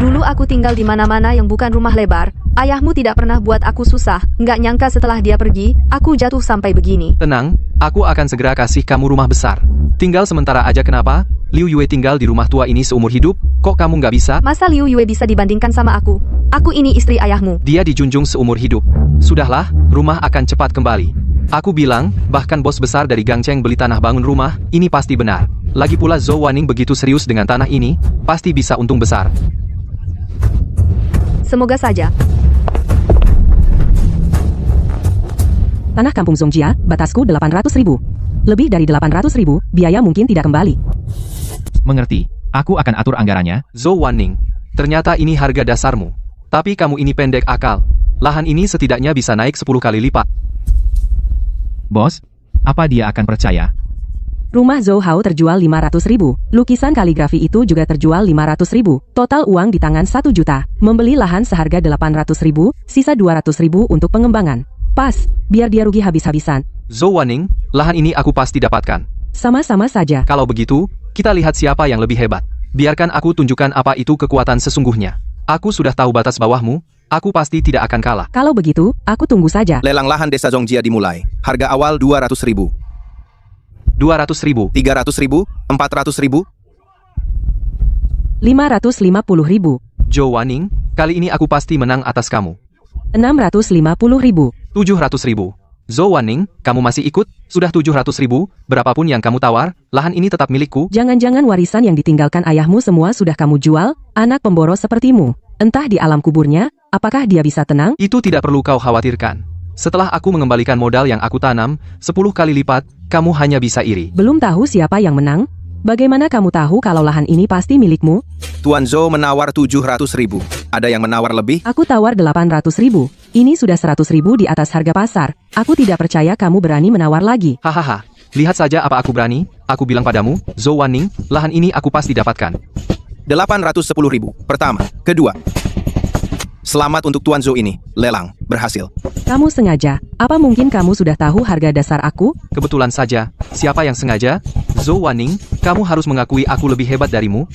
F: Dulu aku tinggal di mana-mana yang bukan rumah lebar, ayahmu tidak pernah buat aku susah, nggak nyangka setelah dia pergi, aku jatuh sampai begini.
E: Tenang, aku akan segera kasih kamu rumah besar. Tinggal sementara aja. Kenapa? Liu Yue tinggal di rumah tua ini seumur hidup, kok kamu nggak bisa?
F: Masa Liu Yue bisa dibandingkan sama aku? Aku ini istri ayahmu.
E: Dia dijunjung seumur hidup. Sudahlah, rumah akan cepat kembali. Aku bilang, bahkan bos besar dari Gangceng beli tanah bangun rumah, ini pasti benar. Lagi pula Zhou Wanning begitu serius dengan tanah ini, pasti bisa untung besar.
F: Semoga saja.
A: Tanah kampung Zongjia, batasku 800.000. Lebih dari 800.000, biaya mungkin tidak kembali.
H: Mengerti, aku akan atur anggarannya.
E: Zhou Wanning, ternyata ini harga dasarmu. Tapi kamu ini pendek akal. Lahan ini setidaknya bisa naik 10 kali lipat.
H: Bos, apa dia akan percaya?
A: Rumah Zhou Hao terjual 500.000, lukisan kaligrafi itu juga terjual 500.000, total uang di tangan 1 juta, membeli lahan seharga 800.000, sisa 200.000 untuk pengembangan. Pas, biar dia rugi habis-habisan.
E: Zhou Wanning, lahan ini aku pasti dapatkan.
A: Sama-sama saja.
E: Kalau begitu, kita lihat siapa yang lebih hebat. Biarkan aku tunjukkan apa itu kekuatan sesungguhnya. Aku sudah tahu batas bawahmu, aku pasti tidak akan kalah.
A: Kalau begitu, aku tunggu saja.
B: Lelang lahan desa Zongjia dimulai. Harga awal 200.000.
E: 200.000.
B: 300.000, 400.000.
A: 550.000.
E: Zhou Wanning, kali ini aku pasti menang atas kamu.
A: 650.000.
E: 700.000. Zhou Wanning, kamu masih ikut? Sudah 700.000, berapapun yang kamu tawar, lahan ini tetap milikku.
A: Jangan-jangan warisan yang ditinggalkan ayahmu semua sudah kamu jual, anak pemboros sepertimu. Entah di alam kuburnya, apakah dia bisa tenang?
E: Itu tidak perlu kau khawatirkan. Setelah aku mengembalikan modal yang aku tanam, 10 kali lipat, kamu hanya bisa iri.
A: Belum tahu siapa yang menang? Bagaimana kamu tahu kalau lahan ini pasti milikmu?
B: Tuan Zhou menawar 700.000. Ada yang menawar lebih?
A: Aku tawar 800.000. Ini sudah 100.000 di atas harga pasar. Aku tidak percaya kamu berani menawar lagi.
E: Hahaha, lihat saja apa aku berani. Aku bilang padamu, Zhou Wanning, lahan ini aku pasti dapatkan.
B: 810.000. Pertama. Kedua. Selamat untuk Tuan Zhou ini. Lelang. Berhasil.
A: Kamu sengaja. Apa mungkin kamu sudah tahu harga dasar aku?
E: Kebetulan saja. Siapa yang sengaja? Zhou Wanning, kamu harus mengakui aku lebih hebat darimu.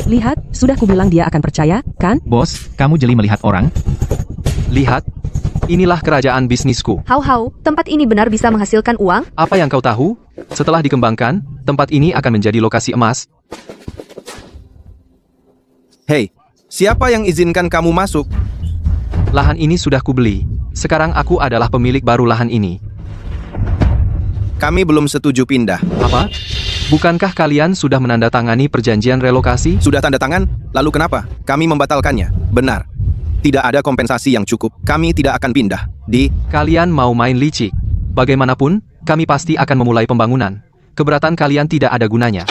A: Lihat, sudah kubilang dia akan percaya, kan?
H: Bos, kamu jeli melihat orang?
E: Lihat. Inilah kerajaan bisnisku.
F: Hau, tempat ini benar bisa menghasilkan uang?
E: Apa yang kau tahu? Setelah dikembangkan, tempat ini akan menjadi lokasi emas.
B: Hei, Siapa yang izinkan kamu masuk?
E: Lahan ini sudah kubeli. Sekarang aku adalah pemilik baru lahan ini.
B: Kami belum setuju pindah.
E: Apa? Bukankah kalian sudah menandatangani perjanjian relokasi?
B: Sudah tanda tangan? Lalu kenapa? Kami membatalkannya. Benar. Tidak ada kompensasi yang cukup. Kami tidak akan pindah.
E: Kalian mau main licik? Bagaimanapun, kami pasti akan memulai pembangunan. Keberatan kalian tidak ada gunanya.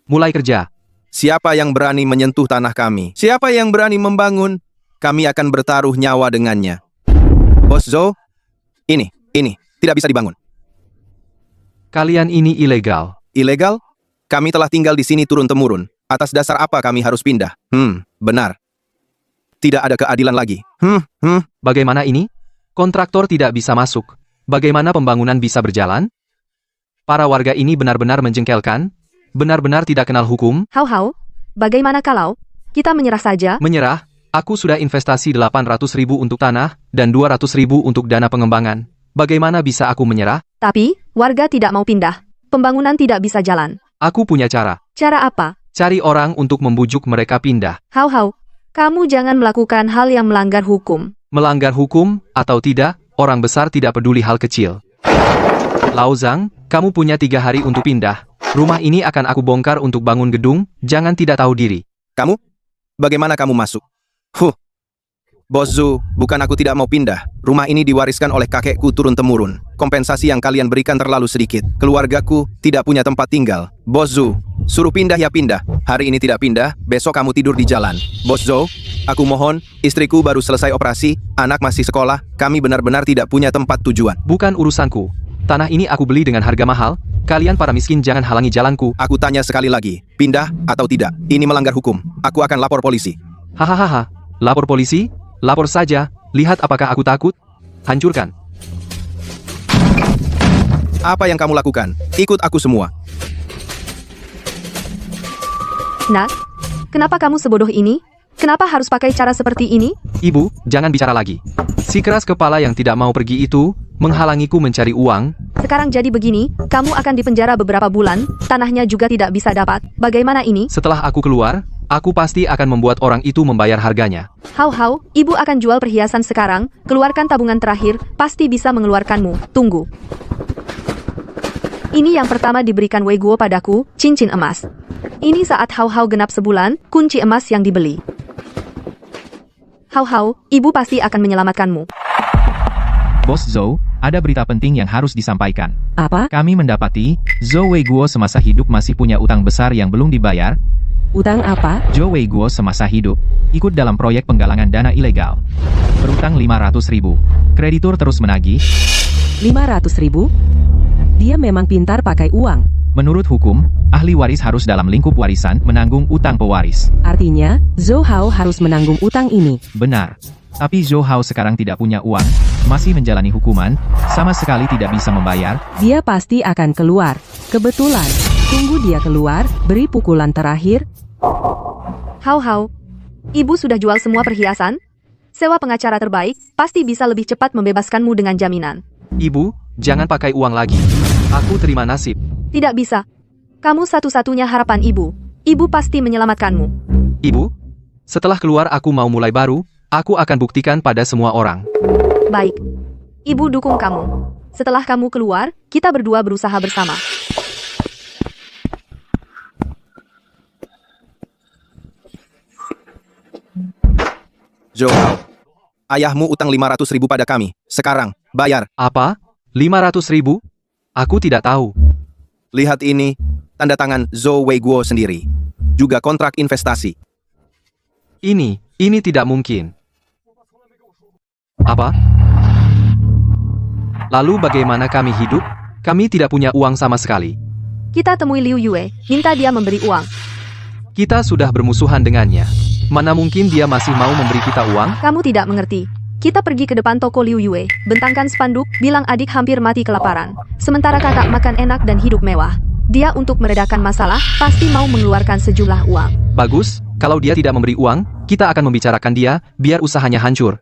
E: Mulai kerja.
B: Siapa yang berani menyentuh tanah kami? Siapa yang berani membangun? Kami akan bertaruh nyawa dengannya. Bos Zhou, ini, tidak bisa dibangun.
E: Kalian ini ilegal.
B: Ilegal? Kami telah tinggal di sini turun-temurun. Atas dasar apa kami harus pindah? Benar. Tidak ada keadilan lagi.
E: Bagaimana ini? Kontraktor tidak bisa masuk. Bagaimana pembangunan bisa berjalan? Para warga ini benar-benar menjengkelkan. Benar-benar tidak kenal hukum.
F: Hau, bagaimana kalau kita menyerah saja?
E: Menyerah? Aku sudah investasi 800.000 untuk tanah dan 200.000 untuk dana pengembangan. Bagaimana bisa aku menyerah?
F: Tapi, warga tidak mau pindah. Pembangunan tidak bisa jalan.
E: Aku punya cara.
F: Cara apa?
E: Cari orang untuk membujuk mereka pindah.
F: Hau, kamu jangan melakukan hal yang melanggar hukum.
E: Melanggar hukum, atau tidak, orang besar tidak peduli hal kecil. Lao Zhang, kamu punya 3 hari untuk pindah. Rumah ini akan aku bongkar untuk bangun gedung, jangan tidak tahu diri.
B: Kamu? Bagaimana kamu masuk? Bos Zhou, bukan aku tidak mau pindah. Rumah ini diwariskan oleh kakekku turun-temurun. Kompensasi yang kalian berikan terlalu sedikit. Keluargaku tidak punya tempat tinggal. Bos Zhou, suruh pindah ya pindah. Hari ini tidak pindah, besok kamu tidur di jalan. Bos Zhou, aku mohon, istriku baru selesai operasi, anak masih sekolah, kami benar-benar tidak punya tempat tujuan.
E: Bukan urusanku. Tanah ini aku beli dengan harga mahal. Kalian para miskin jangan halangi jalanku.
B: Aku tanya sekali lagi, pindah atau tidak? Ini melanggar hukum. Aku akan lapor polisi.
E: Hahaha. Lapor polisi? Lapor saja. Lihat apakah aku takut? Hancurkan.
B: Apa yang kamu lakukan? Ikut aku semua.
F: Nak, kenapa kamu sebodoh ini? Kenapa harus pakai cara seperti ini?
E: Ibu, jangan bicara lagi. Si keras kepala yang tidak mau pergi itu menghalangiku mencari uang.
F: Sekarang jadi begini, kamu akan dipenjara beberapa bulan, tanahnya juga tidak bisa dapat. Bagaimana ini?
E: Setelah aku keluar, aku pasti akan membuat orang itu membayar harganya.
F: Hau, ibu akan jual perhiasan sekarang, keluarkan tabungan terakhir, pasti bisa mengeluarkanmu. Tunggu. Ini yang pertama diberikan Wei Guo padaku, cincin emas. Ini saat Hau genap sebulan, kunci emas yang dibeli. Hau, ibu pasti akan menyelamatkanmu.
H: Bos Zhou, ada berita penting yang harus disampaikan.
A: Apa?
H: Kami mendapati, Zhou Weiguo semasa hidup masih punya utang besar yang belum dibayar.
A: Utang apa?
H: Zhou Weiguo semasa hidup ikut dalam proyek penggalangan dana ilegal. Berutang 500.000. Kreditur terus menagih.
A: 500.000? Dia memang pintar pakai uang.
H: Menurut hukum, ahli waris harus dalam lingkup warisan menanggung utang pewaris.
A: Artinya, Zhou Hao harus menanggung utang ini.
H: Benar. Tapi Zhou Hao sekarang tidak punya uang, masih menjalani hukuman, sama sekali tidak bisa membayar.
A: Dia pasti akan keluar. Kebetulan, tunggu dia keluar, beri pukulan terakhir.
F: Hau, ibu sudah jual semua perhiasan? Sewa pengacara terbaik, pasti bisa lebih cepat membebaskanmu dengan jaminan.
E: Ibu, jangan pakai uang lagi. Aku terima nasib.
F: Tidak bisa. Kamu satu-satunya harapan ibu. Ibu pasti menyelamatkanmu.
E: Ibu, setelah keluar aku mau mulai baru, aku akan buktikan pada semua orang.
F: Baik. Ibu dukung kamu. Setelah kamu keluar, kita berdua berusaha bersama.
B: Zhou Hao, ayahmu utang 500.000 pada kami. Sekarang, bayar.
E: Apa? 500.000? Aku tidak tahu.
B: Lihat ini, tanda tangan Zhou Weiguo sendiri. Juga kontrak investasi.
E: Ini tidak mungkin. Apa? Lalu bagaimana kami hidup? Kami tidak punya uang sama sekali.
F: Kita temui Liu Yue, minta dia memberi uang.
E: Kita sudah bermusuhan dengannya. Mana mungkin dia masih mau memberi kita uang?
F: Kamu tidak mengerti. Kita pergi ke depan toko Liu Yue, bentangkan spanduk, bilang adik hampir mati kelaparan. Sementara kakak makan enak dan hidup mewah. Dia untuk meredakan masalah, pasti mau mengeluarkan sejumlah uang.
E: Bagus, kalau dia tidak memberi uang, kita akan membicarakan dia, biar usahanya hancur.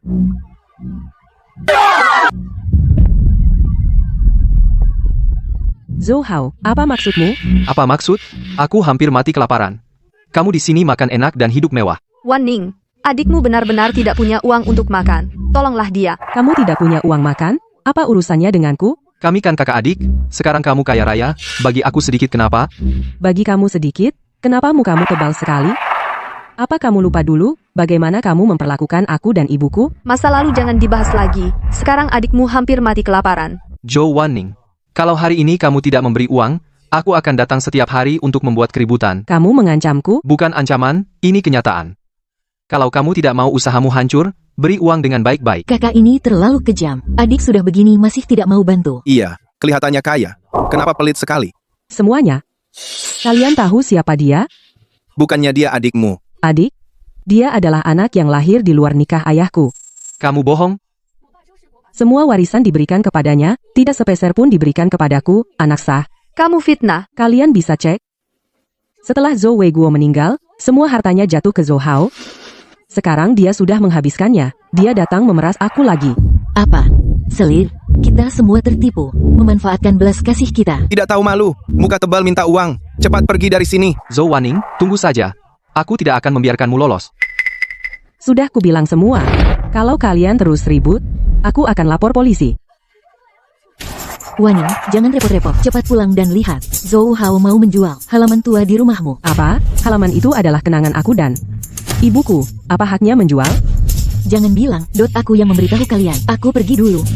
A: Zhou Hao, apa maksudmu?
E: Apa maksud? Aku hampir mati kelaparan. kamu di sini makan enak dan hidup mewah.
F: Wan Ning, adikmu benar-benar tidak punya uang untuk makan. Tolonglah dia.
A: Kamu tidak punya uang makan? Apa urusannya denganku?
E: Kami kan kakak adik, sekarang kamu kaya raya, bagi aku sedikit kenapa?
A: Bagi kamu sedikit, kenapa mukamu tebal sekali? Apa kamu lupa dulu, bagaimana kamu memperlakukan aku dan ibuku?
F: Masa lalu jangan dibahas lagi. Sekarang adikmu hampir mati kelaparan.
E: Zhou Wanning, kalau hari ini kamu tidak memberi uang, aku akan datang setiap hari untuk membuat keributan.
A: Kamu mengancamku?
E: Bukan ancaman, ini kenyataan. Kalau kamu tidak mau usahamu hancur, beri uang dengan baik-baik.
G: Kakak ini terlalu kejam. Adik sudah begini masih tidak mau bantu.
B: Iya, kelihatannya kaya. Kenapa pelit sekali?
A: Semuanya. Kalian tahu siapa dia?
B: Bukannya dia adikmu.
A: Adik? Dia adalah anak yang lahir di luar nikah ayahku.
E: Kamu bohong?
A: Semua warisan diberikan kepadanya, tidak sepeser pun diberikan kepadaku, anak sah.
F: Kamu fitnah.
A: Kalian bisa cek. Setelah Zhou Weiguo meninggal, semua hartanya jatuh ke Zhou Hao. Sekarang dia sudah menghabiskannya. Dia datang memeras aku lagi.
G: Apa? Selir, kita semua tertipu, memanfaatkan belas kasih kita.
B: Tidak tahu malu. Muka tebal minta uang. Cepat pergi dari sini.
E: Zhou Wanning, tunggu saja. Aku tidak akan membiarkanmu lolos.
A: Sudah kubilang semua. Kalau kalian terus ribut, aku akan lapor polisi.
G: Waning, jangan repot-repot. Cepat pulang dan lihat. Zhou Hao mau menjual halaman tua di rumahmu.
A: Apa? Halaman itu adalah kenangan aku dan ibuku. Apa haknya menjual?
G: Jangan bilang, aku yang memberitahu kalian. Aku pergi dulu.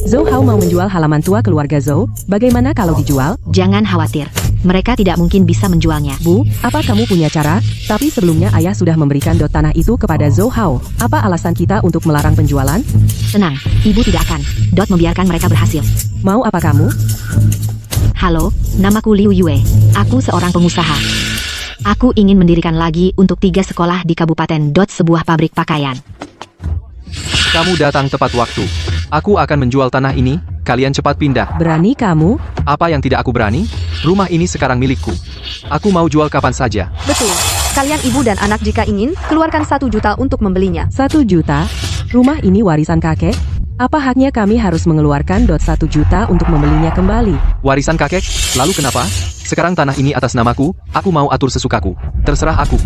A: Zhou Hao mau menjual halaman tua keluarga Zhou. Bagaimana kalau dijual?
D: Jangan khawatir. Mereka tidak mungkin bisa menjualnya.
A: Bu, apa kamu punya cara? Tapi sebelumnya ayah sudah memberikan tanah itu kepada Zhou Hao. Apa alasan kita untuk melarang penjualan?
D: Tenang, ibu tidak akan. Membiarkan mereka berhasil.
A: Mau apa kamu?
D: Halo, namaku Liu Yue. Aku seorang pengusaha. Aku ingin mendirikan lagi untuk 3 sekolah di Kabupaten sebuah pabrik pakaian.
E: Kamu datang tepat waktu. Aku akan menjual tanah ini, kalian cepat pindah.
A: Berani kamu?
E: Apa yang tidak aku berani? Rumah ini sekarang milikku. Aku mau jual kapan saja.
F: Betul. Kalian ibu dan anak jika ingin, keluarkan 1 juta untuk membelinya.
A: 1 juta? Rumah ini warisan kakek? Apa haknya kami harus mengeluarkan 1 juta untuk membelinya kembali?
E: Warisan kakek? Lalu kenapa? Sekarang tanah ini atas namaku, aku mau atur sesukaku. Terserah aku.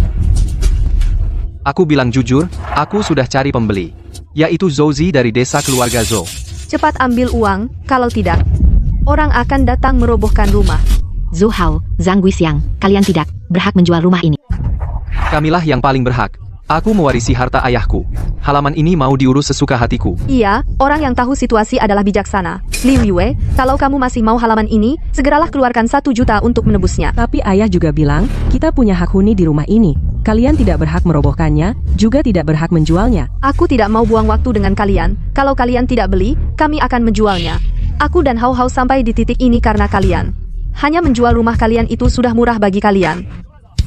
E: Aku bilang jujur, aku sudah cari pembeli. Yaitu Zhouzi dari desa keluarga Zhou.
F: Cepat ambil uang, kalau tidak, orang akan datang merobohkan rumah.
D: Zhou Hao, Zhang Guixiang, kalian tidak berhak menjual rumah ini.
E: Kamilah yang paling berhak. Aku mewarisi harta ayahku. Halaman ini mau diurus sesuka hatiku.
F: Iya, orang yang tahu situasi adalah bijaksana. Liu Yue, kalau kamu masih mau halaman ini, segeralah keluarkan 1 juta untuk menebusnya.
A: Tapi ayah juga bilang, kita punya hak huni di rumah ini. Kalian tidak berhak merobohkannya, juga tidak berhak menjualnya.
F: Aku tidak mau buang waktu dengan kalian. Kalau kalian tidak beli, kami akan menjualnya. Aku dan Hao Hao sampai di titik ini karena kalian. Hanya menjual rumah kalian itu sudah murah bagi kalian.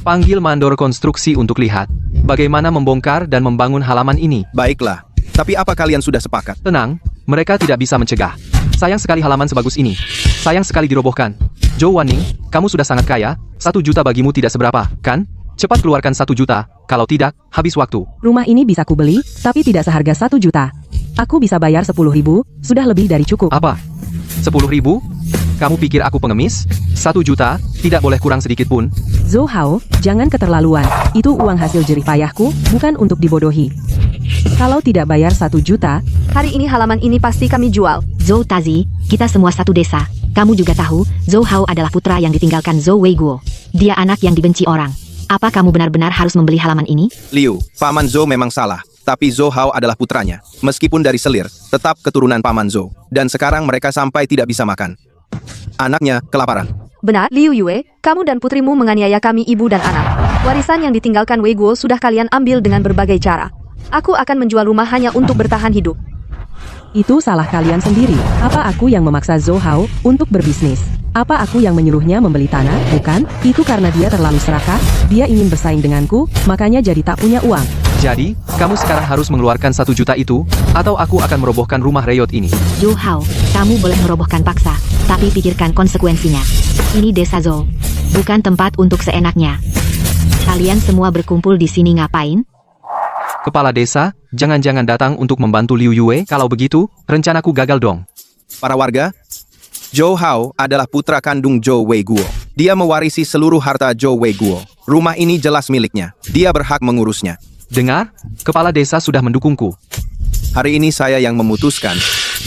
E: Panggil mandor konstruksi untuk lihat bagaimana membongkar dan membangun halaman ini.
B: Baiklah. Tapi apa kalian sudah sepakat?
E: Tenang, mereka tidak bisa mencegah. Sayang sekali halaman sebagus ini. Sayang sekali dirobohkan. Zhou Wanning, kamu sudah sangat kaya. 1 juta bagimu tidak seberapa, kan? Cepat keluarkan 1 juta. Kalau tidak, habis waktu.
A: Rumah ini bisa kubeli, tapi tidak seharga 1 juta. Aku bisa bayar 10.000, sudah lebih dari cukup.
E: Apa? 10.000? Kamu pikir aku pengemis? 1 juta, tidak boleh kurang sedikit pun.
A: Zhou Hao, jangan keterlaluan. Itu uang hasil jerih payahku, bukan untuk dibodohi. Kalau tidak bayar 1 juta,
F: hari ini halaman ini pasti kami jual.
D: Zhou Tazi, kita semua satu desa. Kamu juga tahu, Zhou Hao adalah putra yang ditinggalkan Zhou Weiguo. Dia anak yang dibenci orang. Apa kamu benar-benar harus membeli halaman ini?
B: Liu, Paman Zhou memang salah. Tapi Zhou Hao adalah putranya. Meskipun dari selir, tetap keturunan Paman Zhou. Dan sekarang mereka sampai tidak bisa makan. Anaknya kelaparan.
F: Benar, Liu Yue, kamu dan putrimu menganiaya kami ibu dan anak. Warisan yang ditinggalkan Weiguo sudah kalian ambil dengan berbagai cara. Aku akan menjual rumah hanya untuk bertahan hidup.
A: itu salah kalian sendiri. Apa aku yang memaksa Zhou Hao untuk berbisnis? Apa aku yang menyuruhnya membeli tanah? Bukan, itu karena dia terlalu serakah, dia ingin bersaing denganku, makanya jadi tak punya uang.
E: Jadi, kamu sekarang harus mengeluarkan 1 juta itu, atau aku akan merobohkan rumah Reyot ini.
D: Zhou Hao, kamu boleh merobohkan paksa, tapi pikirkan konsekuensinya. Ini desa Zhou, bukan tempat untuk seenaknya. Kalian semua berkumpul di sini ngapain?
E: Kepala desa, jangan-jangan datang untuk membantu Liu Yue. Kalau begitu, rencanaku gagal dong.
B: Para warga, Zhou Hao adalah putra kandung Zhou Weiguo. Dia mewarisi seluruh harta Zhou Weiguo. Rumah ini jelas miliknya. Dia berhak mengurusnya.
E: Dengar, kepala desa sudah mendukungku.
B: Hari ini saya yang memutuskan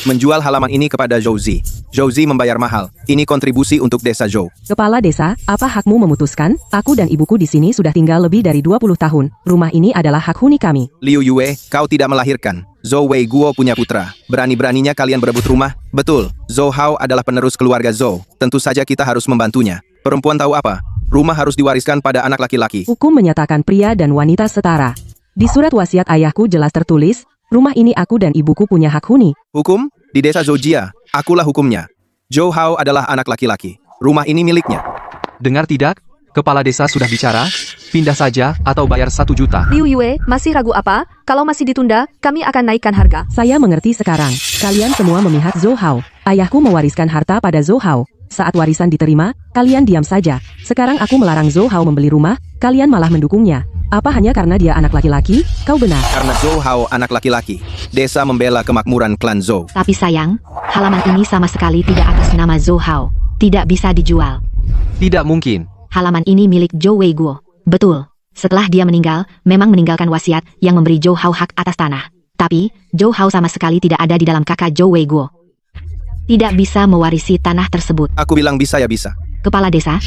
B: menjual halaman ini kepada Zhou Zi. Zhou Zi membayar mahal. Ini kontribusi untuk desa Zhou.
A: Kepala desa, apa hakmu memutuskan? Aku dan ibuku di sini sudah tinggal lebih dari 20 tahun. Rumah ini adalah hak huni kami.
B: Liu Yue, kau tidak melahirkan. Zhou Weiguo punya putra. Berani-beraninya kalian berebut rumah? Betul, Zhou Hao adalah penerus keluarga Zhou. Tentu saja kita harus membantunya. Perempuan tahu apa? Rumah harus diwariskan pada anak laki-laki.
A: Hukum menyatakan pria dan wanita setara. Di surat wasiat ayahku jelas tertulis, rumah ini aku dan ibuku punya hak huni.
B: Hukum? Di desa Zhoujia, akulah hukumnya. Zhou Hao adalah anak laki-laki. Rumah ini miliknya.
E: Dengar tidak? Kepala desa sudah bicara. Pindah saja atau bayar 1 juta.
F: Liu Yue, masih ragu apa? Kalau masih ditunda, kami akan naikkan harga.
A: Saya mengerti sekarang. Kalian semua memihak Zhou Hao. Ayahku mewariskan harta pada Zhou Hao. Saat warisan diterima, kalian diam saja. Sekarang aku melarang Zhou Hao membeli rumah, kalian malah mendukungnya. Apa hanya karena dia anak laki-laki? Kau benar.
B: Karena Zhou Hao anak laki-laki. Desa membela kemakmuran klan Zhou.
D: Tapi sayang, halaman ini sama sekali tidak atas nama Zhou Hao. Tidak bisa dijual.
E: Tidak mungkin.
D: Halaman ini milik Zhou Weiguo. Betul. Setelah dia meninggal, memang meninggalkan wasiat yang memberi Zhou Hao hak atas tanah. Tapi, Zhou Hao sama sekali tidak ada di dalam kakak Zhou Weiguo. Tidak bisa mewarisi tanah tersebut.
B: Aku bilang bisa ya bisa.
D: Kepala desa,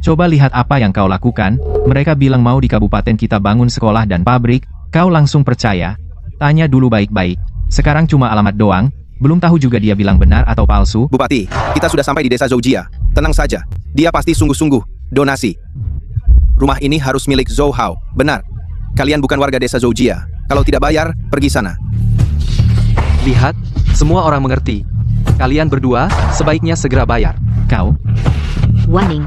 H: Coba lihat apa yang kau lakukan. Mereka bilang mau di kabupaten kita bangun sekolah dan pabrik. Kau langsung percaya. Tanya dulu baik-baik. Sekarang cuma alamat doang. Belum tahu juga dia bilang benar atau palsu.
B: Bupati, kita sudah sampai di desa Zhoujia. Tenang saja. Dia pasti sungguh-sungguh. Donasi. Rumah ini harus milik Zhou Hao. Benar. Kalian bukan warga desa Zhoujia. Kalau tidak bayar, pergi sana.
E: Lihat, semua orang mengerti. Kalian berdua sebaiknya segera bayar.
H: Kau,
D: warning.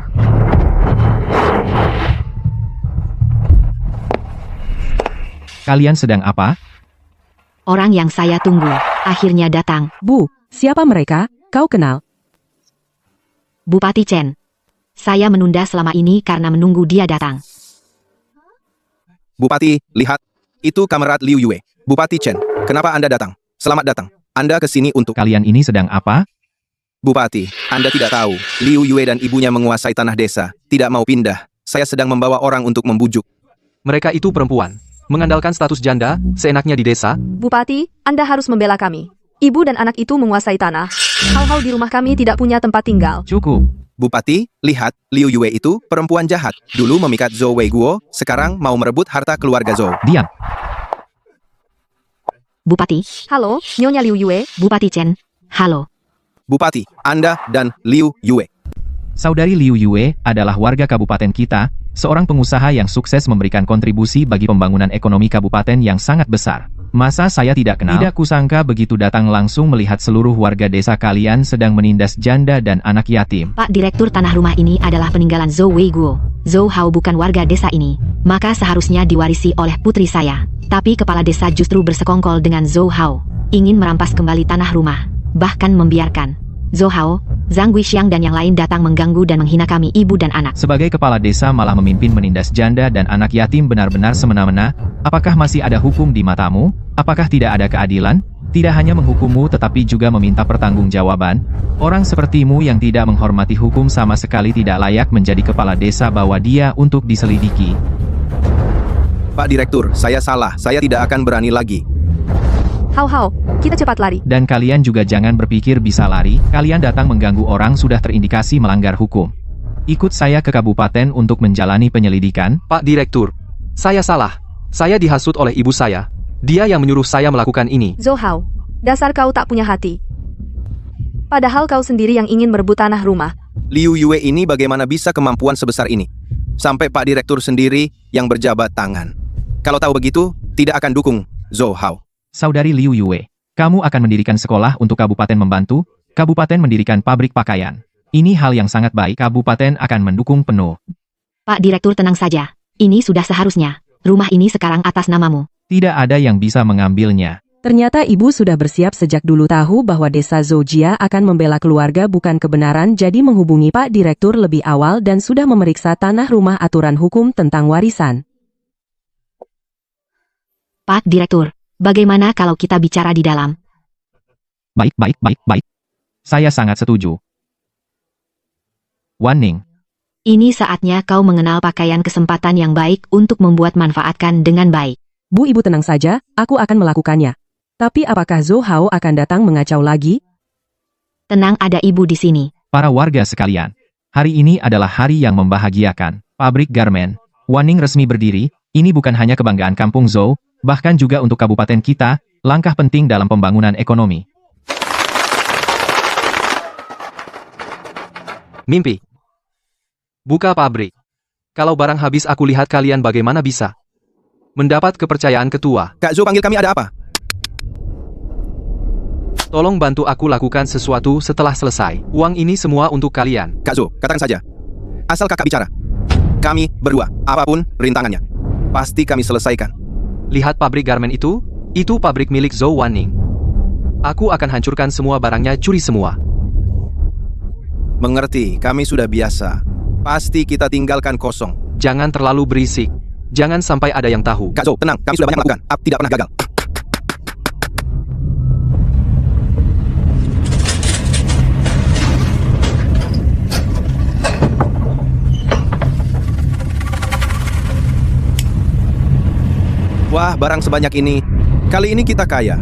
H: kalian sedang apa?
D: Orang yang saya tunggu, akhirnya datang.
A: Bu, siapa mereka? Kau kenal?
D: Bupati Chen. Saya menunda selama ini karena menunggu dia datang.
B: Bupati, lihat. Itu kamerat Liu Yue. Bupati Chen, kenapa Anda datang? Selamat datang. Anda ke sini untuk...
H: Kalian ini sedang apa?
B: Bupati, Anda tidak tahu. Liu Yue dan ibunya menguasai tanah desa. Tidak mau pindah. Saya sedang membawa orang untuk membujuk.
E: Mereka itu perempuan. Mengandalkan status janda, seenaknya di desa.
F: Bupati, Anda harus membela kami. Ibu dan anak itu menguasai tanah. Hal-hal di rumah kami tidak punya tempat tinggal.
H: Cukup.
B: Bupati, lihat. Liu Yue itu perempuan jahat. Dulu memikat Zhou Weiguo, sekarang mau merebut harta keluarga Zhou.
H: Diam.
D: Bupati,
F: Halo, Nyonya Liu Yue.
D: Bupati Chen. Halo.
B: Bupati, Anda dan Liu Yue.
H: Saudari Liu Yue adalah warga kabupaten kita, seorang pengusaha yang sukses memberikan kontribusi bagi pembangunan ekonomi kabupaten yang sangat besar. Masa saya tidak kenal? Tidak kusangka begitu datang langsung melihat seluruh warga desa kalian sedang menindas janda dan anak yatim.
D: Pak Direktur tanah rumah ini adalah peninggalan Zhou Weiguo. Zhou Hao bukan warga desa ini, maka seharusnya diwarisi oleh putri saya. Tapi kepala desa justru bersekongkol dengan Zhou Hao, ingin merampas kembali tanah rumah, bahkan membiarkan Zhou Hao, Zhang Guixiang dan yang lain datang mengganggu dan menghina kami ibu dan anak.
H: Sebagai kepala desa malah memimpin menindas janda dan anak yatim benar-benar semena-mena. Apakah masih ada hukum di matamu? Apakah tidak ada keadilan? Tidak hanya menghukummu tetapi juga meminta pertanggungjawaban. Orang sepertimu yang tidak menghormati hukum sama sekali tidak layak menjadi kepala desa. Bawa dia untuk diselidiki.
B: Pak Direktur, saya salah. Saya tidak akan berani lagi.
F: Hao, kita cepat lari.
H: Dan kalian juga jangan berpikir bisa lari. Kalian datang mengganggu orang sudah terindikasi melanggar hukum. Ikut saya ke kabupaten untuk menjalani penyelidikan.
E: Pak Direktur, saya salah. Saya dihasut oleh ibu saya. Dia yang menyuruh saya melakukan ini.
F: Zhou Hao, dasar kau tak punya hati. Padahal kau sendiri yang ingin merebut tanah rumah.
B: Liu Yue ini bagaimana bisa kemampuan sebesar ini? Sampai Pak Direktur sendiri yang berjabat tangan. Kalau tahu begitu, tidak akan dukung Zhou Hao.
H: Saudari Liu Yue, kamu akan mendirikan sekolah untuk kabupaten membantu, kabupaten mendirikan pabrik pakaian. Ini hal yang sangat baik, kabupaten akan mendukung penuh.
D: Pak Direktur tenang saja, ini sudah seharusnya. Rumah ini sekarang atas namamu.
H: Tidak ada yang bisa mengambilnya.
A: Ternyata ibu sudah bersiap sejak dulu tahu bahwa desa Zhoujia akan membela keluarga bukan kebenaran, jadi menghubungi Pak Direktur lebih awal dan sudah memeriksa tanah rumah aturan hukum tentang warisan.
D: Pak Direktur, bagaimana kalau kita bicara di dalam?
H: Baik. Saya sangat setuju. Wan Ning.
D: Ini saatnya kau mengenal pakaian kesempatan yang baik untuk membuat manfaatkan dengan baik.
A: Bu Ibu tenang saja, aku akan melakukannya. Tapi apakah Zhou Hao akan datang mengacau lagi?
D: Tenang, ada ibu di sini.
H: Para warga sekalian, hari ini adalah hari yang membahagiakan. Pabrik garmen Wan Ning resmi berdiri. Ini bukan hanya kebanggaan kampung Zhou, bahkan juga untuk kabupaten kita, langkah penting dalam pembangunan ekonomi.
E: Mimpi. Buka pabrik. Kalau barang habis aku lihat kalian bagaimana bisa mendapat kepercayaan ketua.
B: Kak Zhou panggil kami ada apa?
E: Tolong bantu aku lakukan sesuatu setelah selesai. Uang ini semua untuk kalian.
B: Kak Zhou, katakan saja. Asal kakak bicara. Kami berdua, apapun rintangannya, pasti kami selesaikan.
E: Lihat pabrik garmen itu? Itu pabrik milik Zhou Wan Ning. Aku akan hancurkan semua barangnya, curi semua.
B: Mengerti, kami sudah biasa. Pasti kita tinggalkan kosong.
E: Jangan terlalu berisik. Jangan sampai ada yang tahu.
B: Kak Zhou, tenang, kami sudah banyak melakukan. Tidak pernah gagal. Wah, barang sebanyak ini. Kali ini kita kaya.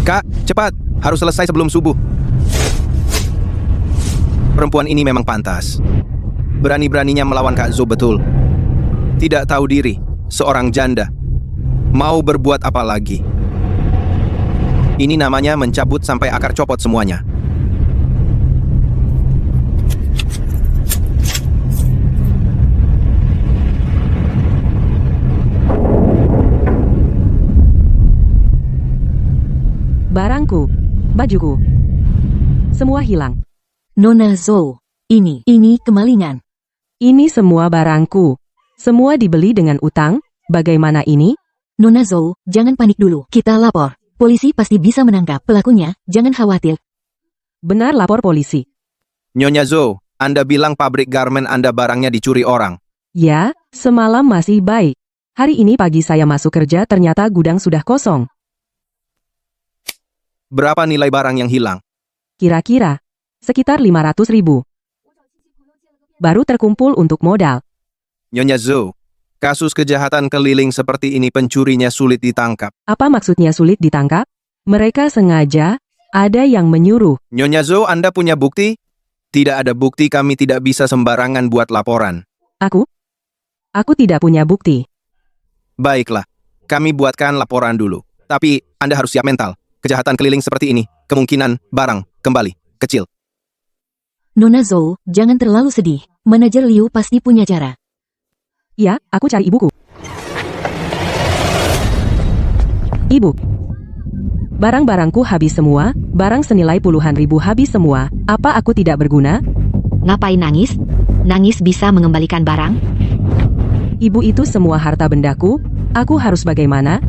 B: Kak, cepat. Harus selesai sebelum subuh. Perempuan ini memang pantas. Berani-beraninya melawan Kak Zhou betul. Tidak tahu diri. Seorang janda. Mau berbuat apa lagi? Ini namanya mencabut sampai akar copot semuanya.
A: Barangku, bajuku, semua hilang.
G: Nona Zhou, ini kemalingan.
A: Ini semua barangku. Semua dibeli dengan utang. Bagaimana ini?
G: Nona Zhou, jangan panik dulu. Kita lapor. Polisi pasti bisa menangkap pelakunya. Jangan khawatir.
A: Benar, lapor polisi.
B: Nyonya Zhou, Anda bilang pabrik garmen Anda barangnya dicuri orang.
A: Ya, semalam masih baik. Hari ini pagi saya masuk kerja ternyata gudang sudah kosong.
B: Berapa nilai barang yang hilang?
A: Kira-kira sekitar 500.000. Baru terkumpul untuk modal.
B: Nyonya Zhou, kasus kejahatan keliling seperti ini pencurinya sulit ditangkap.
A: Apa maksudnya sulit ditangkap? Mereka sengaja, ada yang menyuruh.
B: Nyonya Zhou, Anda punya bukti? Tidak ada bukti, kami tidak bisa sembarangan buat laporan.
A: Aku tidak punya bukti.
B: Baiklah, kami buatkan laporan dulu. Tapi Anda harus siap mental. Kejahatan keliling seperti ini, kemungkinan barang kembali kecil.
G: Nona Zhou, jangan terlalu sedih. Manajer Liu pasti punya cara.
A: Ya, aku cari ibuku. Ibu. Barang-barangku habis semua, barang senilai puluhan ribu habis semua. Apa aku tidak berguna?
D: Ngapain nangis? Nangis bisa mengembalikan barang?
A: Ibu, itu semua harta bendaku. Aku harus bagaimana?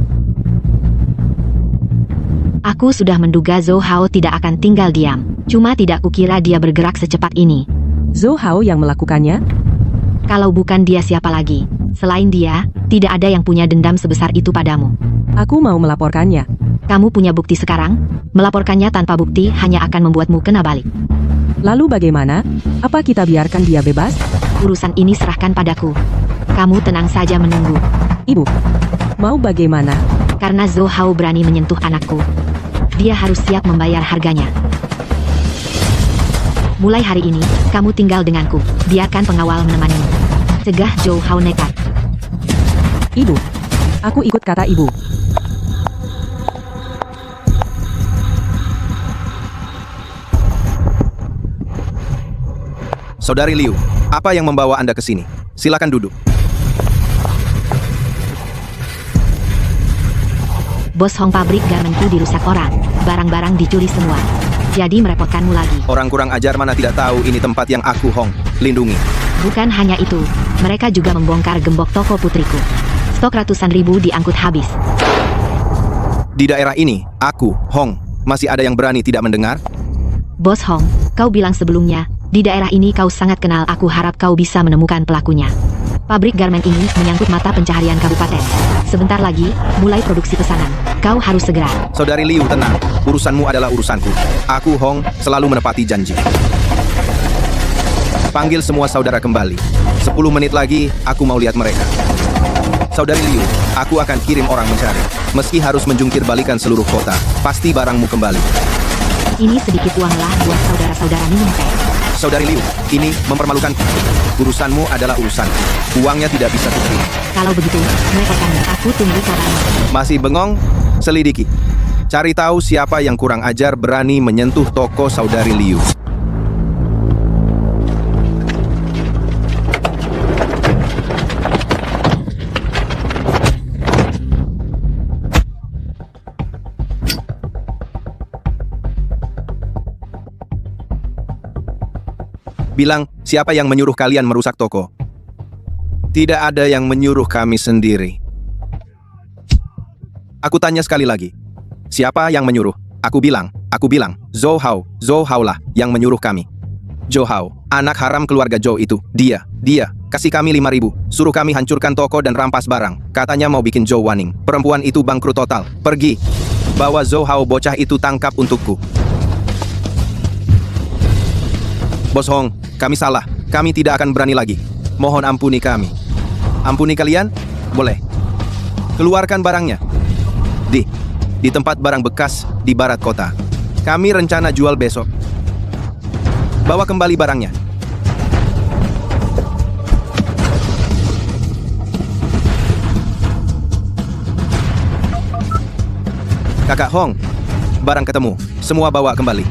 D: Aku sudah menduga Zhou Hao tidak akan tinggal diam. Cuma tidak kukira dia bergerak secepat ini.
A: Zhou Hao yang melakukannya?
D: Kalau bukan dia, siapa lagi? Selain dia, tidak ada yang punya dendam sebesar itu padamu.
A: Aku mau melaporkannya.
D: Kamu punya bukti sekarang? Melaporkannya tanpa bukti hanya akan membuatmu kena balik.
A: Lalu bagaimana? Apa kita biarkan dia bebas?
D: Urusan ini serahkan padaku. Kamu tenang saja menunggu.
A: Ibu, mau bagaimana?
D: Karena Zhou Hao berani menyentuh anakku, dia harus siap membayar harganya. Mulai hari ini, kamu tinggal denganku. Biarkan pengawal menemanimu. Cegah Zhou Hao nekat.
A: Ibu, aku ikut kata ibu.
B: Saudari Liu, apa yang membawa Anda ke sini? Silakan duduk.
D: Bos Hong, pabrik garmenku dirusak orang. Barang-barang dicuri semua. Jadi merepotkanmu lagi.
B: Orang kurang ajar mana tidak tahu ini tempat yang aku, Hong, lindungi.
D: Bukan hanya itu, mereka juga membongkar gembok toko putriku. Stok ratusan ribu diangkut habis.
B: Di daerah ini, aku, Hong, masih ada yang berani tidak mendengar?
D: Bos Hong, kau bilang sebelumnya, di daerah ini kau sangat kenal. Aku harap kau bisa menemukan pelakunya. Pabrik garmen ini menyangkut mata pencaharian kabupaten. Sebentar lagi, mulai produksi pesanan. Kau harus segera.
B: Saudari Liu, tenang. Urusanmu adalah urusanku. Aku, Hong, selalu menepati janji. Panggil semua saudara kembali. 10 menit lagi, aku mau lihat mereka. Saudari Liu, aku akan kirim orang mencari. Meski harus menjungkir balikan seluruh kota, pasti barangmu kembali.
D: Ini sedikit uanglah buat saudara-saudara minum teh.
B: Saudari Liu, ini mempermalukan. Urusanmu adalah urusan. Uangnya tidak bisa kupilih.
D: Kalau begitu, merepotkan. Aku tunggu kabarnya.
B: Masih bengong? Selidiki. Cari tahu siapa yang kurang ajar berani menyentuh toko saudari Liu. Bilang, siapa yang menyuruh kalian merusak toko? Tidak ada yang menyuruh kami sendiri. Aku tanya sekali lagi. Siapa yang menyuruh? Aku bilang, Zhou Hao lah yang menyuruh kami. Zhou Hao, anak haram keluarga Zhou itu. Dia, kasih kami 5.000, suruh kami hancurkan toko dan rampas barang. Katanya mau bikin Zhou Wanning. Perempuan itu bangkrut total. Pergi. Bawa Zhou Hao bocah itu tangkap untukku. Bos Hong, kami salah. Kami tidak akan berani lagi. Mohon ampuni kami. Ampuni kalian? Boleh. Keluarkan barangnya. Di tempat barang bekas di barat kota. Kami rencana jual besok. Bawa kembali barangnya. Kakak Hong, barang ketemu. Semua bawa kembali.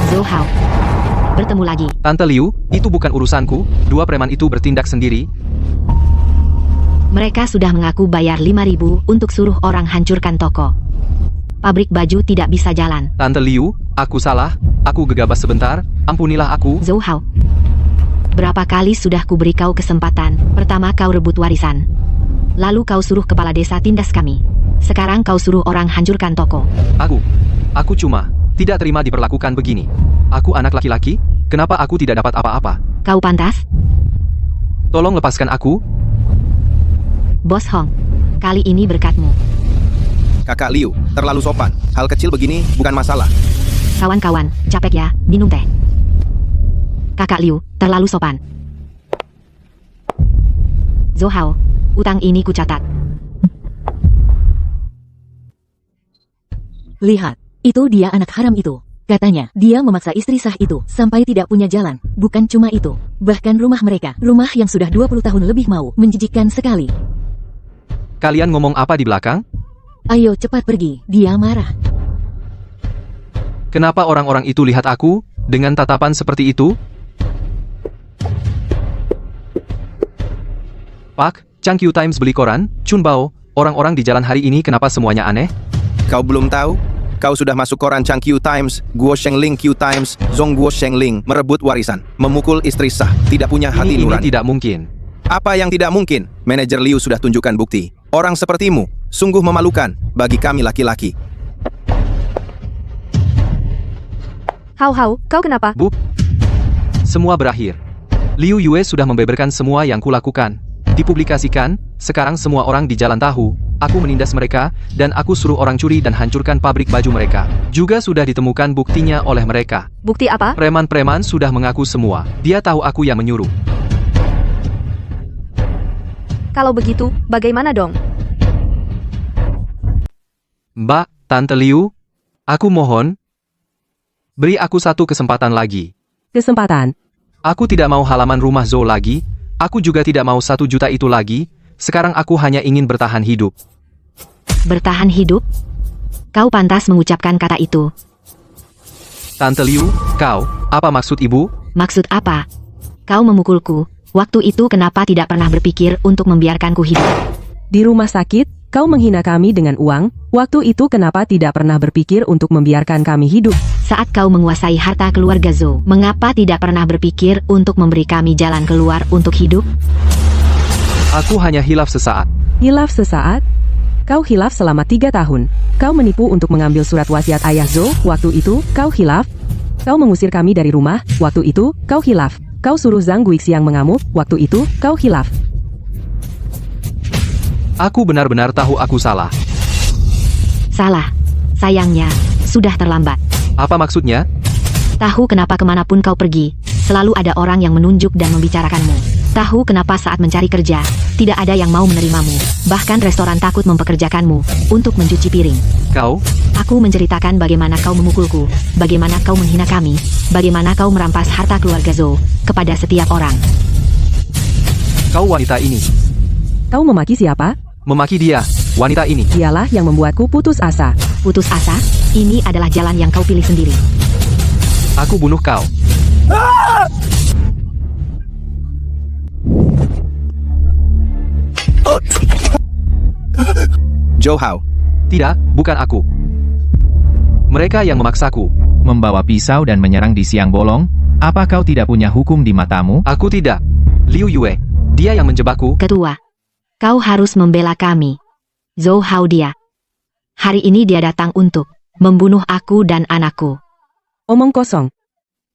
D: Zhou Hao. Bertemu lagi.
E: Tante Liu, itu bukan urusanku. Dua preman itu bertindak sendiri.
D: Mereka sudah mengaku bayar 5.000 untuk suruh orang hancurkan toko. Pabrik baju tidak bisa jalan.
E: Tante Liu, aku salah. Aku gegabah sebentar. Ampunilah aku.
D: Zhou Hao. Berapa kali sudah kuberi kau kesempatan. Pertama kau rebut warisan. Lalu kau suruh kepala desa tindas kami. Sekarang kau suruh orang hancurkan toko.
E: Aku cuma tidak terima diperlakukan begini. Aku anak laki-laki, kenapa aku tidak dapat apa-apa?
D: Kau pantas?
E: Tolong lepaskan aku.
D: Bos Hong, kali ini berkatmu.
B: Kakak Liu, terlalu sopan. Hal kecil begini bukan masalah.
D: Kawan-kawan, capek ya, minum teh. Kakak Liu, terlalu sopan. Zhou Hao, utang ini kucatat.
G: Lihat, itu dia anak haram itu. Katanya, dia memaksa istri sah itu sampai tidak punya jalan. Bukan cuma itu, bahkan rumah mereka, rumah yang sudah 20 tahun lebih mau, menjijikkan sekali.
E: Kalian ngomong apa di belakang?
G: Ayo cepat pergi, dia marah.
E: Kenapa orang-orang itu lihat aku dengan tatapan seperti itu? Pak, Changqiu Times beli koran, Chunbao, orang-orang di jalan hari ini kenapa semuanya aneh?
B: Kau belum tahu? Kau sudah masuk koran Changqiu Times, Guo Shengling Q Times, Zhong Guo Shengling, merebut warisan, memukul istri sah, tidak punya hati
E: Ini
B: nurani.
E: tidak mungkin.
B: Apa yang tidak mungkin? Manajer Liu sudah tunjukkan bukti. Orang sepertimu, sungguh memalukan bagi kami laki-laki.
F: Hao, kau kenapa?
E: Bu, semua berakhir. Liu Yue sudah membeberkan semua yang kulakukan. Dipublikasikan, sekarang semua orang di jalan tahu. Aku menindas mereka, dan aku suruh orang curi dan hancurkan pabrik baju mereka. Juga sudah ditemukan buktinya oleh mereka.
F: Bukti apa?
E: Preman-preman sudah mengaku semua. Dia tahu aku yang menyuruh.
F: Kalau begitu, bagaimana dong?
E: Mbak, Tante Liu, aku mohon, beri aku satu kesempatan lagi.
A: Kesempatan.
E: Aku tidak mau halaman rumah Zhou lagi. Aku juga tidak mau 1 juta itu lagi. Sekarang aku hanya ingin bertahan hidup.
D: Bertahan hidup? Kau pantas mengucapkan kata itu.
E: Tante Liu, kau, apa maksud ibu?
D: Maksud apa? Kau memukulku. Waktu itu kenapa tidak pernah berpikir untuk membiarkanku hidup?
A: Di rumah sakit, kau menghina kami dengan uang. Waktu itu kenapa tidak pernah berpikir untuk membiarkan kami hidup?
D: Saat kau menguasai harta keluarga Zhou, mengapa tidak pernah berpikir untuk memberi kami jalan keluar untuk hidup?
E: Aku hanya hilaf sesaat.
A: Hilaf sesaat? Kau hilaf selama 3 tahun. Kau menipu untuk mengambil surat wasiat ayah Zhou. Waktu itu, kau hilaf. Kau mengusir kami dari rumah. Waktu itu, kau hilaf. Kau suruh Zhang Guixiang mengamuk. Waktu itu, kau hilaf.
E: Aku benar-benar tahu aku salah.
D: Salah. Sayangnya, sudah terlambat.
E: Apa maksudnya?
D: Tahu kenapa kemanapun kau pergi, selalu ada orang yang menunjuk dan membicarakanmu. Tahu kenapa saat mencari kerja, tidak ada yang mau menerimamu. Bahkan restoran takut mempekerjakanmu untuk mencuci piring.
E: Kau?
D: Aku menceritakan bagaimana kau memukulku, bagaimana kau menghina kami, bagaimana kau merampas harta keluarga Zhou kepada setiap orang.
E: Kau wanita ini.
A: Kau memaki siapa?
E: Memaki dia, wanita ini.
A: Dialah yang membuatku putus asa.
D: Putus asa? Ini adalah jalan yang kau pilih sendiri.
E: Aku bunuh kau.
B: Zhou Hao,
E: Tidak, bukan aku. Mereka yang memaksaku.
H: Membawa pisau dan menyerang di siang bolong? Apa kau tidak punya hukum di matamu?
E: Aku tidak. Liu Yue. Dia yang menjebakku.
D: Ketua, kau harus membela kami. Zhou Hao dia. Hari ini dia datang untuk membunuh aku dan anakku.
A: Omong kosong.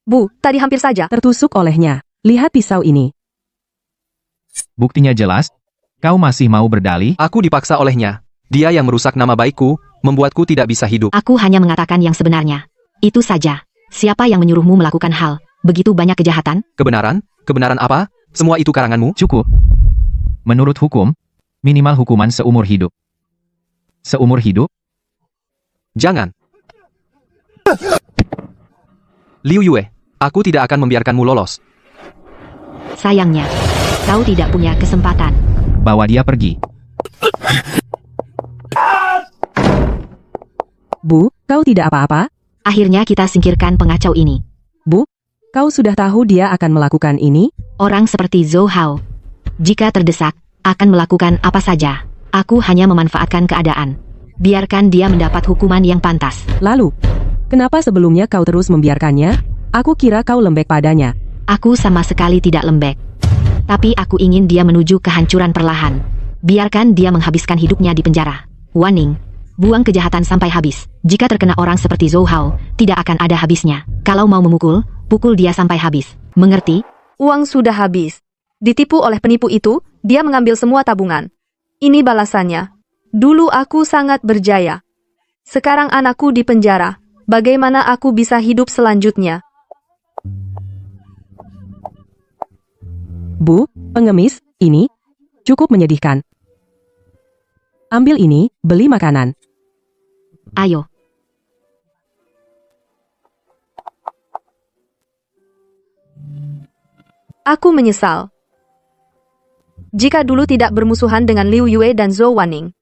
F: Bu, tadi hampir saja.
A: Tertusuk olehnya. Lihat pisau ini.
H: Buktinya jelas. Kau masih mau berdalih?
E: Aku dipaksa olehnya. Dia yang merusak nama baikku, membuatku tidak bisa hidup.
D: Aku hanya mengatakan yang sebenarnya. Itu saja. Siapa yang menyuruhmu melakukan hal begitu banyak kejahatan?
E: Kebenaran? Kebenaran apa? Semua itu karanganmu?
H: Cukup. Menurut hukum, minimal hukuman seumur hidup. Seumur hidup?
E: Jangan. Liu Yue, aku tidak akan membiarkanmu lolos.
D: Sayangnya, kau tidak punya kesempatan.
H: Bawa dia pergi.
A: Bu, kau tidak apa-apa?
D: Akhirnya kita singkirkan pengacau ini.
A: Bu, kau sudah tahu dia akan melakukan ini?
D: Orang seperti Zhou Hao, jika terdesak, akan melakukan apa saja. Aku hanya memanfaatkan keadaan. Biarkan dia mendapat hukuman yang pantas.
A: Lalu, kenapa sebelumnya kau terus membiarkannya? Aku kira kau lembek padanya.
D: Aku sama sekali tidak lembek. Tapi aku ingin dia menuju kehancuran perlahan. Biarkan dia menghabiskan hidupnya di penjara. Warning, buang kejahatan sampai habis. Jika terkena orang seperti Zhou Hao, tidak akan ada habisnya. Kalau mau memukul, pukul dia sampai habis. Mengerti?
F: Uang sudah habis. Ditipu oleh penipu itu, dia mengambil semua tabungan. Ini balasannya. Dulu aku sangat berjaya. Sekarang anakku di penjara. Bagaimana aku bisa hidup selanjutnya?
A: Bu, pengemis, ini cukup menyedihkan. Ambil ini, beli makanan.
D: Ayo.
F: Aku menyesal. Jika dulu tidak bermusuhan dengan Liu Yue dan Zhou Wanning,